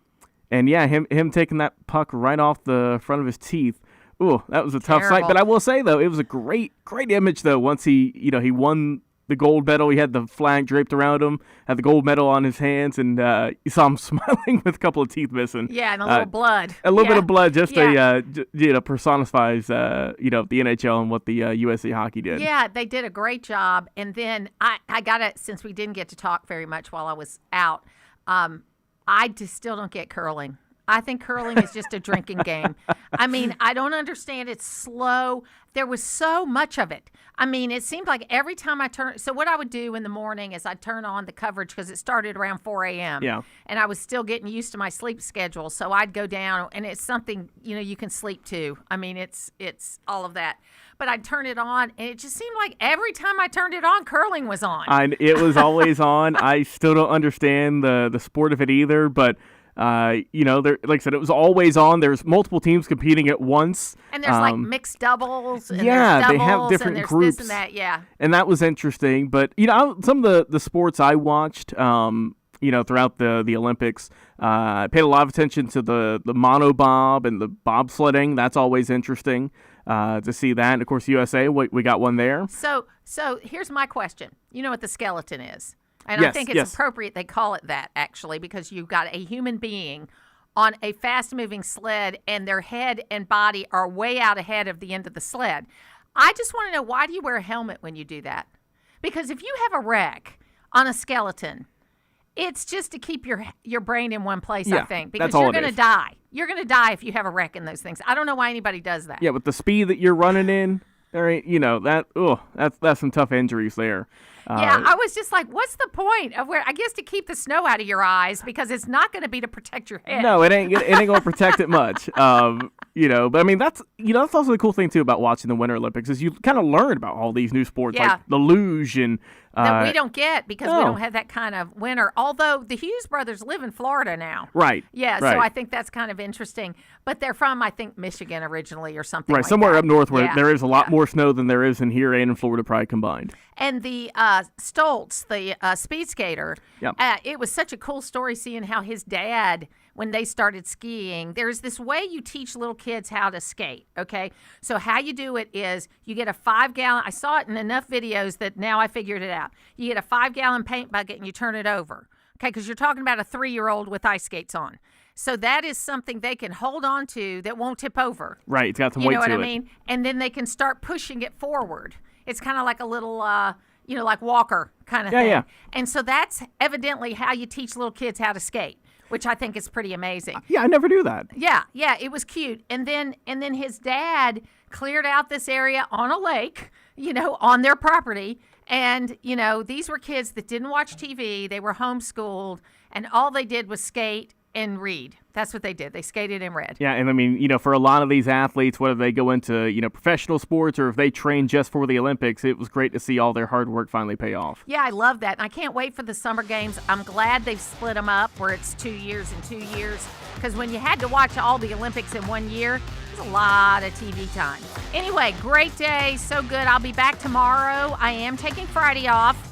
yeah, him taking that puck right off the front of his teeth. Ooh, that was a tough sight. But I will say though, it was a great image though. Once he won the gold medal, he had the flag draped around him, had the gold medal on his hands, and you saw him smiling with a couple of teeth missing. Yeah, and a little blood. A little bit of blood, just personifies the NHL and what the USA Hockey did. Yeah, they did a great job. And then I got it, since we didn't get to talk very much while I was out. I just still don't get curling. I think curling is just a drinking game. I mean, I don't understand. It's slow. There was so much of it. I mean, it seemed like every time I turned. So what I would do in the morning is I'd turn on the coverage because it started around 4 a.m. Yeah. And I was still getting used to my sleep schedule. So I'd go down, and it's something, you can sleep to. I mean, it's all of that. But I'd turn it on, and it just seemed like every time I turned it on, curling was on. It was always on. I still don't understand the sport of it either, but like I said, it was always on. There's multiple teams competing at once. And there's like mixed doubles. And yeah, there's doubles, they have different and groups. This and that, yeah. And that was interesting. But, some of the sports I watched, throughout the Olympics, I paid a lot of attention to the monobob and the bobsledding. That's always interesting to see that. And, of course, USA, we got one there. So here's my question. You know what the skeleton is? And yes, I think it's appropriate they call it that, actually, because you've got a human being on a fast-moving sled, and their head and body are way out ahead of the end of the sled. I just want to know, why do you wear a helmet when you do that? Because if you have a wreck on a skeleton, it's just to keep your brain in one place, I think, because you're going to die. You're going to die if you have a wreck in those things. I don't know why anybody does that. Yeah, with the speed that you're running in, that's some tough injuries there. Yeah, I was just like, what's the point of I guess to keep the snow out of your eyes, because it's not going to be to protect your head. No, it ain't going to protect it much. But I mean, that's also the cool thing too about watching the Winter Olympics is you kind of learn about all these new sports like the luge and that we don't get because we don't have that kind of winter. Although the Hughes brothers live in Florida now. Right. Yeah, right. so I think that's kind of interesting. But they're from, I think, Michigan originally or something right, like somewhere that. up north where there is a lot more snow than there is in here and in Florida probably combined. And the Stoltz, the speed skater, it was such a cool story seeing how his dad, when they started skiing, there's this way you teach little kids how to skate, okay? So how you do it is you get a 5-gallon, I saw it in enough videos that now I figured it out. You get a 5-gallon paint bucket and you turn it over, okay? Because you're talking about a 3-year-old with ice skates on. So that is something they can hold on to that won't tip over. Right, it's got some weight to it. You know what I mean? And then they can start pushing it forward. It's kind of like a little, like Walker kind of thing. Yeah. And so that's evidently how you teach little kids how to skate, which I think is pretty amazing. Yeah, I never knew that. Yeah, it was cute. And then his dad cleared out this area on a lake, on their property. And, these were kids that didn't watch TV. They were homeschooled, and all they did was skate and read. That's what they did. They skated and read. Yeah, and I mean, for a lot of these athletes, whether they go into, professional sports or if they train just for the Olympics, it was great to see all their hard work finally pay off. Yeah, I love that. And I can't wait for the summer games. I'm glad they've split them up where it's 2 years and 2 years, because when you had to watch all the Olympics in 1 year, there's a lot of TV time. Anyway, great day. So good. I'll be back tomorrow. I am taking Friday off.